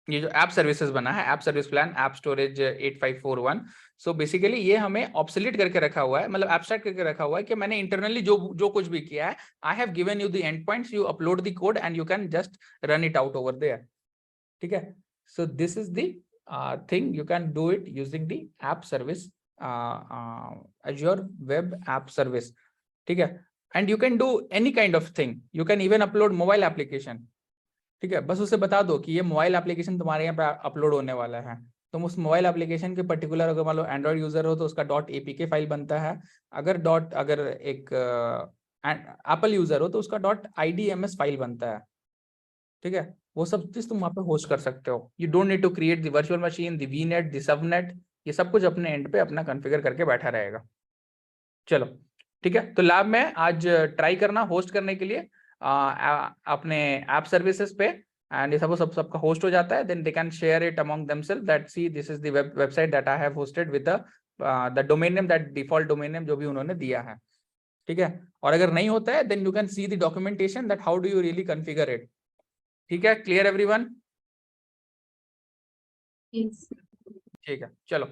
ये जो ऐप सर्विसेज बना है, app service plan, app storage 8541, so basically ये हमें ऑब्सोलीट करके रखा हुआ है, मतलब एब्स्ट्रैक्ट करके रखा हुआ है कि मैंने इंटरनली जो कुछ भी किया है, I have given you the end points, you upload the code and you can just run it out over there. ठीक है, so this is the thing, you can do it using the app service, Azure Web App Service. ठीक है, and you can do any kind of thing, you can even upload mobile application. ठीक है, बस उसे बता दो कि ये मोबाइल एप्लीकेशन तुम्हारे यहाँ पे अपलोड होने वाला है, तुम उस मोबाइल एप्लीकेशन के पर्टिकुलर, अगर मान लो एंड्रॉइड यूजर हो तो उसका .apk फाइल बनता है, अगर एक एप्पल यूजर हो तो उसका .idms फाइल बनता है। ठीक है, वो सब चीज तुम वहाँ पे होस्ट कर सकते हो। You don't need to create the virtual machine, the VNet, the subnet, ये सब कुछ अपने एंड पे अपना कॉन्फ़िगर करके बैठा रहेगा। चलो ठीक है, तो लैब में आज ट्राई करना होस्ट करने के लिए अपने ऐप सर्विसेज पे, एंड ये सबका होस्ट हो जाता है, then they can share it among themself that see this is the website that I have hosted with the domain name, that default domain name जो भी उन्होंने दिया है। ठीक है, और अगर नहीं होता है then you can see the documentation that how do you really configure it. ठीक है, क्लियर एवरीवन? Yes. ठीक है, चलो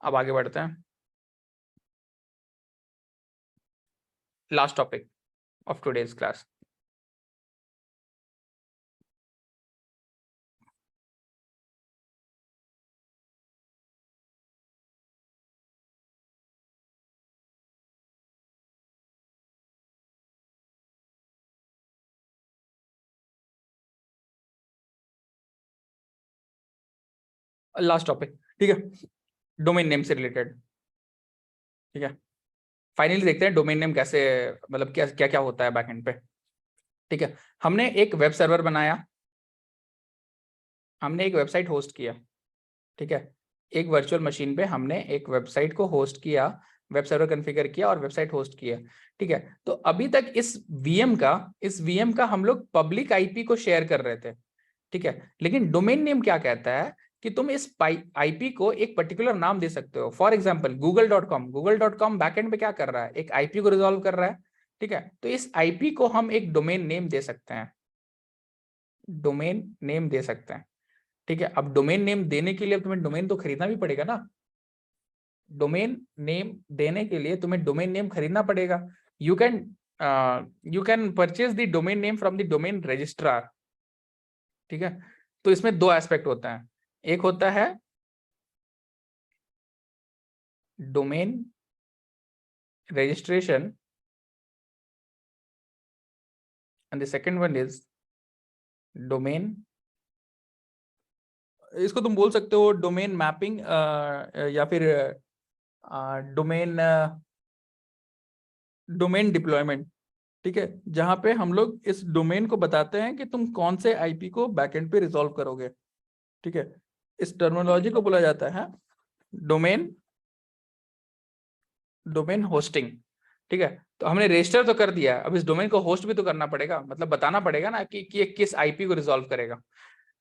अब आगे बढ़ते हैं। Last topic of today's class, last topic. ठीक है, डोमेन नेम से रिलेटेड। ठीक है, फाइनली देखते हैं डोमेन नेम कैसे, मतलब क्या क्या क्या होता है बैकएंड पे। ठीक है, हमने एक वेब सर्वर बनाया, हमने एक वेबसाइट होस्ट किया। ठीक है, एक वर्चुअल मशीन पे हमने एक वेबसाइट को होस्ट किया, वेब सर्वर कॉन्फ़िगर किया और वेबसाइट होस्ट किया। ठीक है, तो अभी तक इस वीएम का हम लोग पब्लिक आईपी को शेयर कर रहे थे। ठीक है, लेकिन डोमेन नेम क्या कहता है कि तुम इस आईपी को एक पर्टिकुलर नाम दे सकते हो। फॉर एग्जांपल google.com बैकएंड पे क्या कर रहा है, एक आईपी को रिजॉल्व कर रहा है। ठीक है, तो इस आईपी को हम एक डोमेन नेम दे सकते हैं, डोमेन नेम दे सकते हैं। ठीक है, अब डोमेन नेम देने के लिए तुम्हें डोमेन तो खरीदना भी पड़ेगा ना, डोमेन नेम देने के लिए तुम्हें डोमेन नेम खरीदना पड़ेगा। You can purchase the domain name from the domain registrar. ठीक है, तो इसमें दो एस्पेक्ट होता है, एक होता है domain registration and the second one is domain, इसको तुम बोल सकते हो डोमेन मैपिंग या फिर डोमेन डिप्लॉयमेंट। ठीक है, जहां पे हम लोग इस डोमेन को बताते हैं कि तुम कौन से आईपी को बैकएंड पे रिजॉल्व करोगे। ठीक है, इस टर्मिनोलॉजी को बोला जाता है डोमेन होस्टिंग। ठीक है, तो हमने रजिस्टर तो कर दिया है, अब इस डोमेन को होस्ट भी तो करना पड़ेगा, मतलब बताना पड़ेगा ना कि ये किस आईपी को रिजॉल्व करेगा।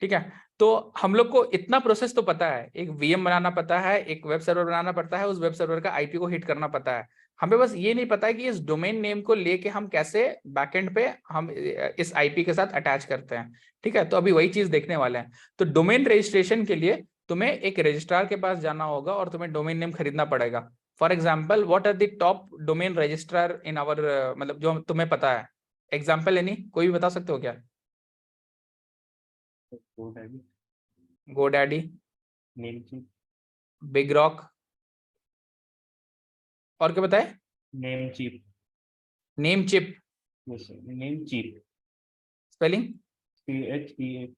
ठीक है, तो हम लोग को इतना प्रोसेस तो पता है, एक वीएम बनाना पता है, एक वेब सर्वर बनाना पड़ता है, उस वेब सर्वर का आईपी को हिट करना पता है, हमें बस ये नहीं पता है कि इस डोमेन नेम को लेके हम कैसे बैकएंड पे हम इस आईपी के साथ अटैच करते हैं। ठीक है, तो अभी वही चीज देखने वाले हैं। तो डोमेन रजिस्ट्रेशन के लिए तुम्हें एक रजिस्ट्रार के पास जाना होगा और तुम्हें डोमेन नेम खरीदना पड़ेगा। For example what are the top domain registrar in our, मतलब जो तुम्हें पता है, एग्जाम्पल एनी कोई भी बता सकते हो क्या? GoDaddy, GoDaddy, Namecheap, big rock, और क्या बताए? Namecheap, name chip, yes, sir, Namecheap, spelling CHEAP,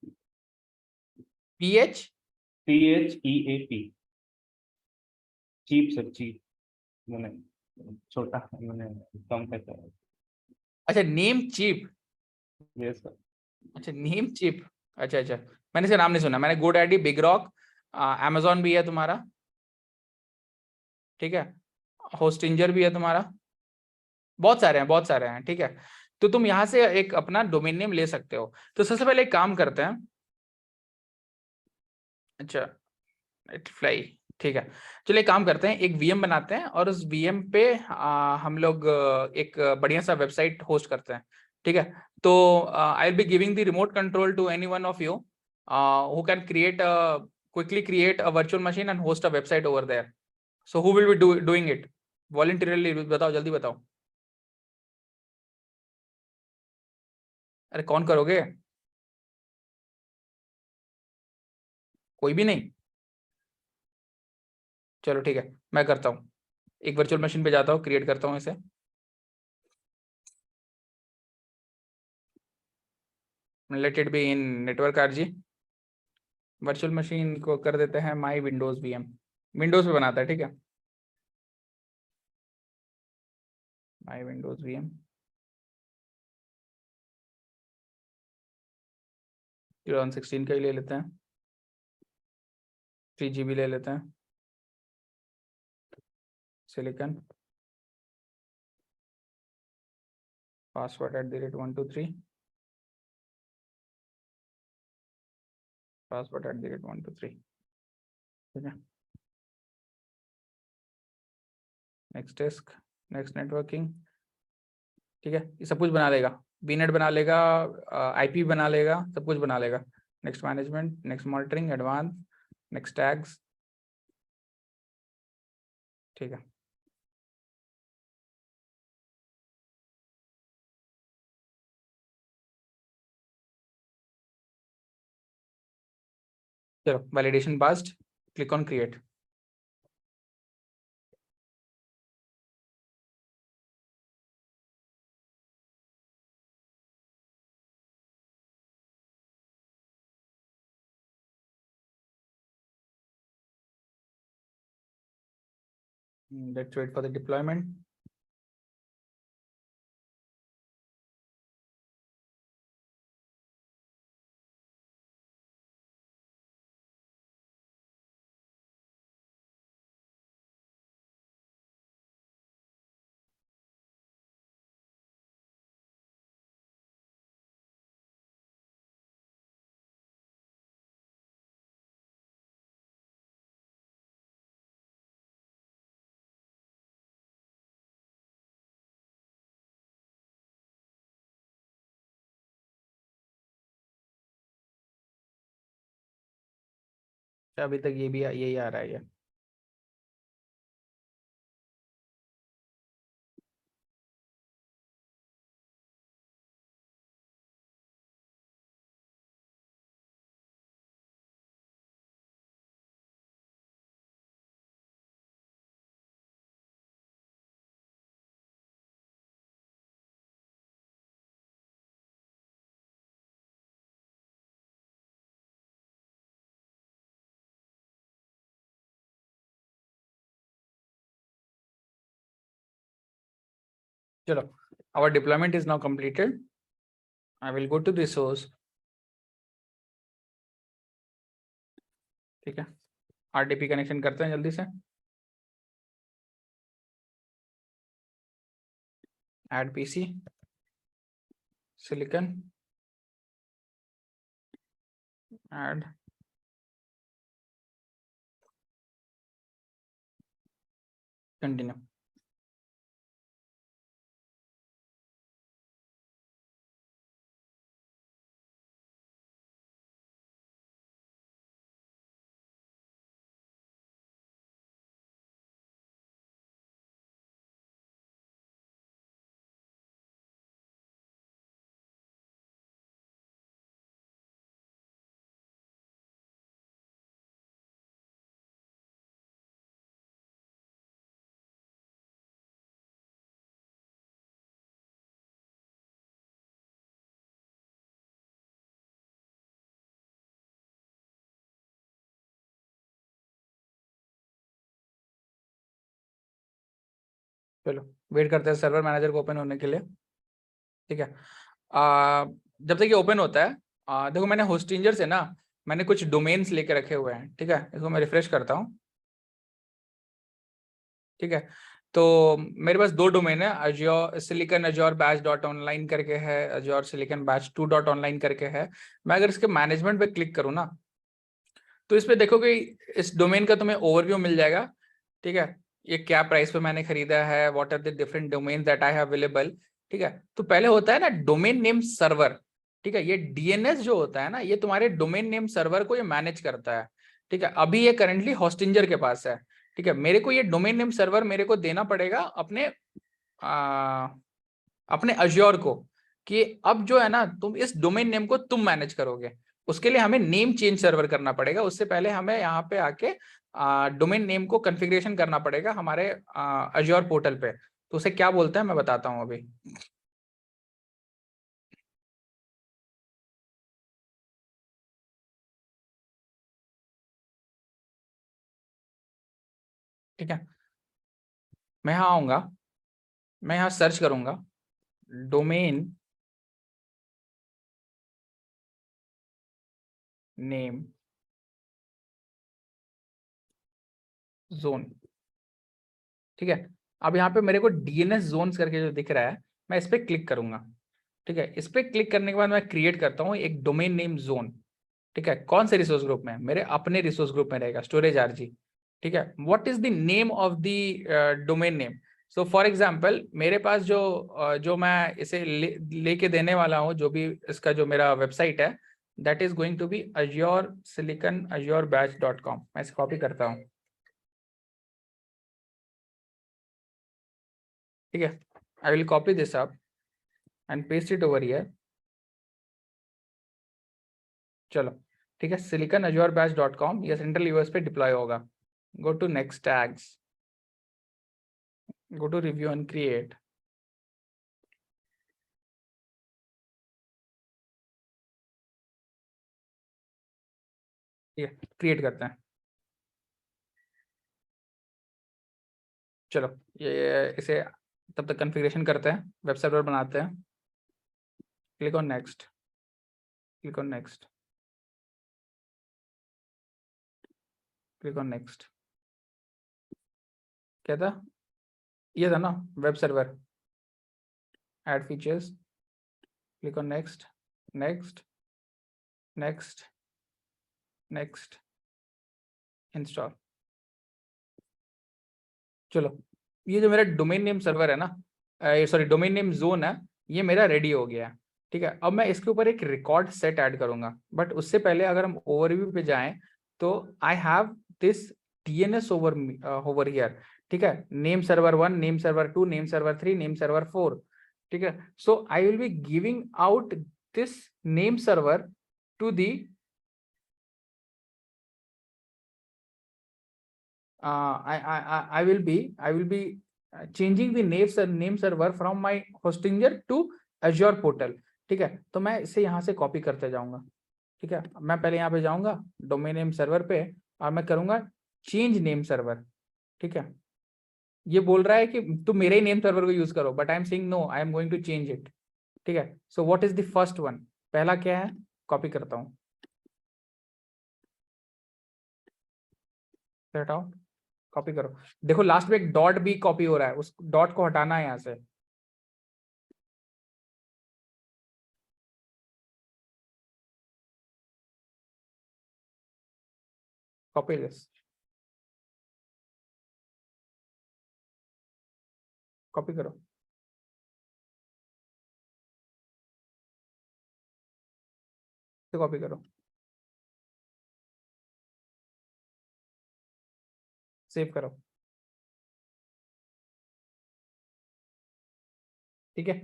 PH, CHEAP, cheap sir, cheap, मैंने छोटा मैंने कम पैसा है, अच्छा नेम चिप, yes sir, अच्छा नेम चिप, अच्छा अच्छा, मैंने इसका नाम नहीं सुना। मैंने गोडैडी, बिग रॉक, amazon भी है तुम्हारा, ठीक है, होस्टिंजर भी है तुम्हारा, बहुत सारे हैं, बहुत सारे हैं, ठीक है। तो तुम यहाँ से एक अपना डोमेन नेम ले सकते हो। तो सबसे पहले एक काम करते हैं, अच्छा फ्लाई, ठीक है, चलिए एक काम करते हैं, एक वीएम बनाते हैं और उस वीएम पे हम लोग एक बढ़िया सा वेबसाइट होस्ट करते हैं, ठीक है। तो I will be giving the remote control to any one of you who can create quickly create a virtual machine and host a website over there. So who will be doing it voluntarily? बताओ, जल्दी बताओ। अरे कौन करोगे? कोई भी नहीं? चलो ठीक है, मैं करता हूँ। एक वर्चुअल मशीन पे जाता हूँ, क्रिएट करता हूँ इसे। Let it be in network RG. Virtual machine को कर देते हैं माई विंडोज वीएम। विंडोज पे बनाता है, ठीक है, माई विंडोज वीएम 2016 का ही ले लेते हैं, 3 GB ले लेते हैं, सिलिकन, पासवर्ड @123, पासवर्ड @123, ठीक है। नेक्स्ट डेस्क, नेक्स्ट नेटवर्किंग, ठीक है, ये सब कुछ बना लेगा, बीनेट बना लेगा, आईपी बना लेगा, सब कुछ बना लेगा। Next management, next monitoring, advance, next tags, ठीक है। चलो validation passed, click on create. Let's wait for the deployment. अभी तक ये भी यही आ रहा है ये। चलो, our deployment is now completed. I will go to the source, ठीक है, RDP कनेक्शन करते हैं जल्दी से, add PC, silicon, add, continue। चलो वेट करते हैं सर्वर मैनेजर को ओपन होने के लिए। ठीक है, जब तक ये ओपन होता है, देखो मैंने होस्टिंजर से ना मैंने कुछ डोमेन्स लेके रखे हुए हैं। ठीक है, इसको मैं रिफ्रेश करता हूँ। ठीक है, तो मेरे पास दो डोमेन है, Azure silicon Azure batch dot online करके है, Azure silicon batch 2 dot online करके है। मैं अगर इसके मैनेजमेंट पे क्लिक करूँ ना, तो इस पे देखोगे इस डोमेन का तुम्हें ओवरव्यू मिल जाएगा। ठीक है, ये क्या प्राइस पे मैंने खरीदा है, what are the different domain that I have available. ठीक है, तो पहले होता है ना डोमेन नेम सर्वर। ठीक है, ये डीएनएस जो होता है ना, ये तुम्हारे डोमेन नेम सर्वर को ये मैनेज करता है। ठीक है, अभी ये करंटली होस्टिंजर के पास है। ठीक है, मेरे को ये डोमेन नेम सर्वर मेरे को देना पड़ेगा अपने अज्योर को, कि अब जो है ना तुम इस डोमेन नेम को तुम मैनेज करोगे। उसके लिए हमें नेम चेंज सर्वर करना पड़ेगा। उससे पहले हमें यहाँ पे आके डोमेन नेम को कॉन्फ़िगरेशन करना पड़ेगा हमारे अज्योर पोर्टल पे। तो उसे क्या बोलते हैं मैं बताता हूँ अभी। ठीक है, मैं यहाँ आऊंगा, मैं यहाँ सर्च करूंगा डोमेन नेम जोन। ठीक है, अब यहाँ पे मेरे को डीएनएस जोन्स करके जो दिख रहा है, मैं इस पर क्लिक करूंगा। ठीक है, इस पर क्लिक करने के बाद मैं क्रिएट करता हूँ एक डोमेन नेम जोन। ठीक है, कौन से रिसोर्स ग्रुप में? मेरे अपने रिसोर्स ग्रुप में रहेगा, स्टोरेज आरजी। ठीक है, what is the name of the domain name? So for example मेरे पास जो मैं इसे लेके देने वाला हूँ, जो भी इसका जो मेरा वेबसाइट है, that is going to be Azure silicon Azure badge .com। मैं इसे कॉपी करता हूँ। ठीक है, I will copy this up and paste it over here. चलो ठीक है, सिलिकन अज्योर बैच .com ये सेंट्रल यूएस पे डिप्लॉय होगा। Go to next tags, go to review and create। ये क्रिएट करते हैं। चलो ये इसे तब तक कॉन्फ़िगरेशन करते हैं, वेब सर्वर बनाते हैं। Click on next, click on next, click on next. क्या था? ये था ना web server, add features. Click on next, next, next, next, install. चलो ये जो मेरा डोमेन नेम सर्वर है ना, सॉरी डोमेन नेम जोन है, ये मेरा रेडी हो गया है। ठीक है, अब मैं इसके ऊपर एक रिकॉर्ड सेट ऐड करूंगा, बट उससे पहले अगर हम ओवरव्यू पे जाएं तो I have this DNS over here. ठीक है, name server 1, name server 2, name server 3, name server 4। ठीक है, so I will be giving out this name server to the I will be changing the name server from my hostinger to Azure portal। ठीक है, तो मैं इसे यहाँ से copy करते जाऊंगा। ठीक है, मैं पहले यहाँ पे जाऊंगा डोमेन नेम सर्वर पे और मैं करूंगा चेंज नेम सर्वर। ठीक है, ये बोल रहा है कि तुम मेरे ही नेम सर्वर को यूज करो, but I am saying no, I am going to change it. ठीक है, so what is the first one? पहला क्या है? कॉपी करता हूँ, हटाओ, कॉपी करो। देखो लास्ट में एक डॉट भी कॉपी हो रहा है, उस डॉट को हटाना है यहाँ से। कॉपी दिस, कॉपी करो, तो कॉपी करो, सेव करो। ठीक है,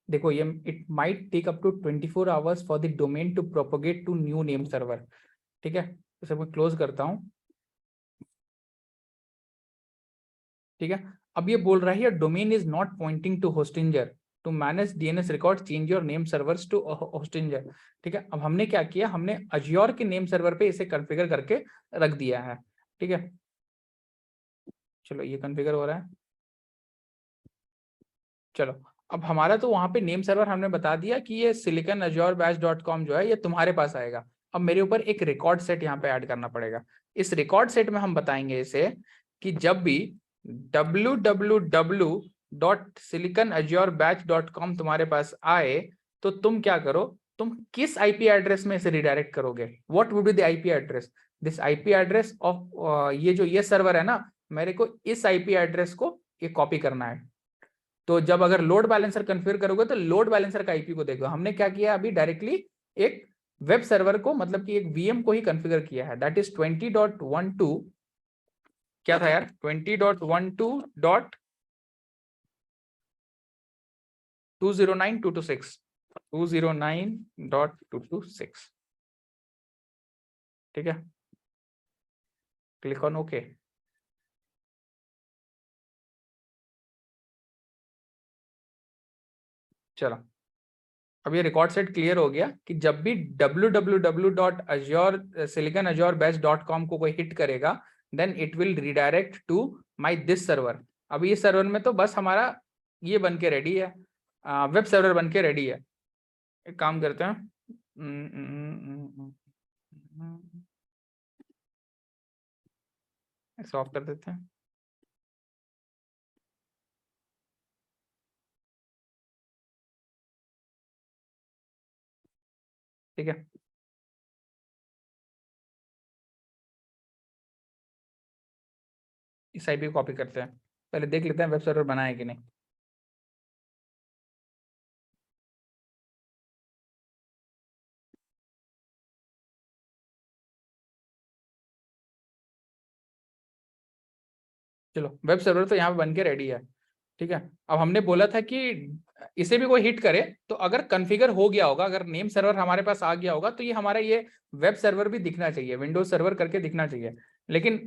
देखो ये it might take up to 24 hours for the domain to propagate to new name server. ठीक है, इसे मैं क्लोज करता हूँ। ठीक है, अब ये बोल रहा है domain is not pointing to Hostinger, to manage DNS record change your name servers to Hostinger. ठीक है, अब हमने क्या किया, हमने अज्योर के नेम सर्वर पे इसे कॉन्फ़िगर करके रख दिया है। ठीक है, चलो ये कॉन्फ़िगर हो रहा है। चलो, अब हमारा तो वहां पे नेम सर्वर हमने बता दिया कि ये siliconazurebadge.com जो है ये तुम्हारे पास आएगा। अब मेरे ऊपर एक रिकॉर्ड सेट यहाँ पे ऐड करना पड़ेगा। इस रिकॉर्ड सेट में हम बताएंगे इसे कि जब भी www.siliconazurebadge.com तुम्हारे पास आए तो तुम क्या करो, तुम किस आईपी एड्रेस में इसे रिडायरेक्ट करोगे। What would be the IP address, this IP address of ये जो ये सर्वर है ना, मेरे को इस आईपी एड्रेस को ये कॉपी करना है। तो जब अगर लोड बैलेंसर कन्फिगर करोगे तो लोड बैलेंसर का आईपी को देखो। हमने क्या किया अभी, डायरेक्टली एक वेब सर्वर को, मतलब कि एक वीएम को ही कॉन्फ़िगर किया है, दैट इज 20.12 क्या था यार, 20.12.209.226 209.226। ठीक है, क्लिक ऑन ओके। चलो, अब ये रिकॉर्ड सेट क्लियर हो गया कि जब भी www.siliconazurebadge.com को कोई हिट करेगा then it will redirect to my this server. अभी इस सर्वर में तो बस हमारा ये बन के रेडी है, वेब सर्वर बन के रेडी है। एक काम करते हैं, सॉफ्ट कर देते हैं। ठीक है, इस आईपी को कॉपी करते हैं, पहले देख लेते हैं वेब सर्वर बना है कि नहीं। चलो, वेब सर्वर तो यहाँ पे बन के रेडी है। ठीक है, अब हमने बोला था कि इसे भी कोई हिट करे तो अगर कॉन्फ़िगर हो गया होगा, अगर नेम सर्वर हमारे पास आ गया होगा तो ये हमारा ये वेब सर्वर भी दिखना चाहिए, विंडोज सर्वर करके दिखना चाहिए। लेकिन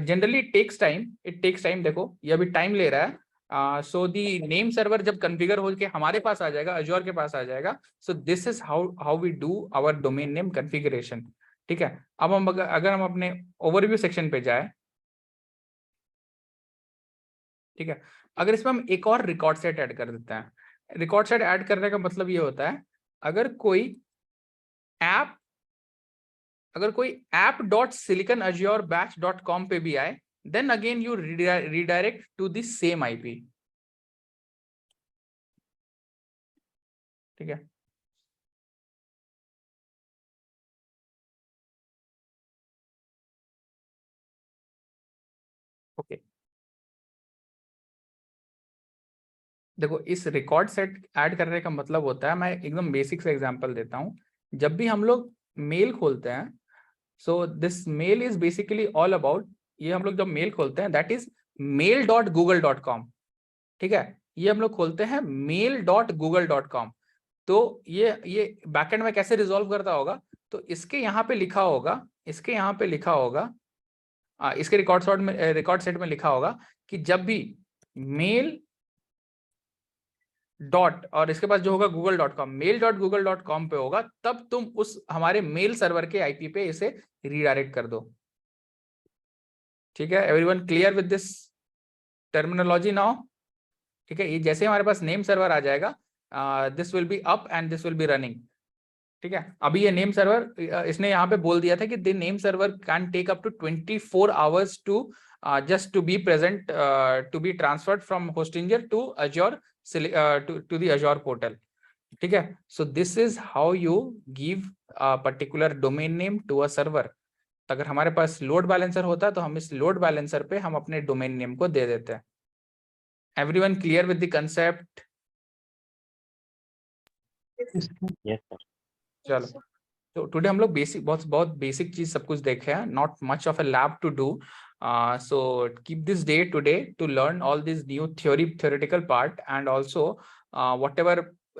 जनरली इट टेक्स टाइम। देखो ये अभी टाइम ले रहा है। सो दी नेम सर्वर जब कॉन्फ़िगर हो के हमारे पास आ जाएगा, अजोर के पास आ जाएगा, so this is how we do our domain name configuration. ठीक है, अब हम अगर हम अपने ओवरव्यू सेक्शन पे जाए, ठीक है, अगर इसमें हम एक और रिकॉर्ड सेट ऐड कर देते हैं। रिकॉर्ड सेट ऐड करने का मतलब ये होता है, अगर कोई ऐप .siliconazurebadge.com पे भी आए then again you redirect to the same IP. ठीक है, ओके। देखो, इस रिकॉर्ड सेट ऐड करने का मतलब होता है, मैं एकदम बेसिक से एग्जांपल देता हूं। जब भी हम लोग मेल खोलते हैं, so this mail is basically all about, ये हम लोग जब मेल खोलते हैं दैट इज mail.google.com। ठीक है, ये हम लोग खोलते हैं mail.google.com। तो ये बैकएंड में कैसे रिजॉल्व करता होगा, तो इसके यहाँ पे लिखा होगा, इसके रिकॉर्ड सेट में लिखा होगा कि जब भी मेल डॉट और इसके पास जो होगा google.com, mail.google.com पे होगा, तब तुम उस हमारे मेल सर्वर के आईपी पे इसे रीडायरेक्ट कर दो। ठीक है, everyone clear with this terminology now. ठीक है, ये जैसे हमारे पास नेम सर्वर आ जाएगा, this will be up and this will be running. ठीक है, अभी ये नेम सर्वर इसने यहाँ पे बोल दिया था कि the name server can take up to 24 hours to just to be present, to be transferred from Hostinger to Azure, to the Azure portal. ठीक है, so this is how you give a particular domain name to a server। तो अगर हमारे पास load balancer होता तो हम इस load balancer पे हम अपने डोमेन नेम को दे देते हैं। Everyone clear with the concept? Yes sir. चलो, तो टुडे हम लोग बहुत बेसिक चीज सब कुछ देखे हैं, not much of a lab to do. So keep this day today to learn all this new theoretical part and also whatever,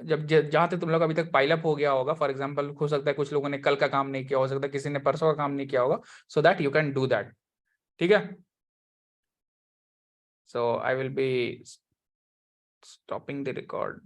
जब जहां तक तुम लोग अभी तक पाइल अप हो गया होगा, फॉर एग्जांपल हो सकता है कुछ लोगों ने कल का काम नहीं किया, हो सकता है किसी ने परसों का काम नहीं किया होगा, so that you can do that। ठीक है, so I will be stopping the record।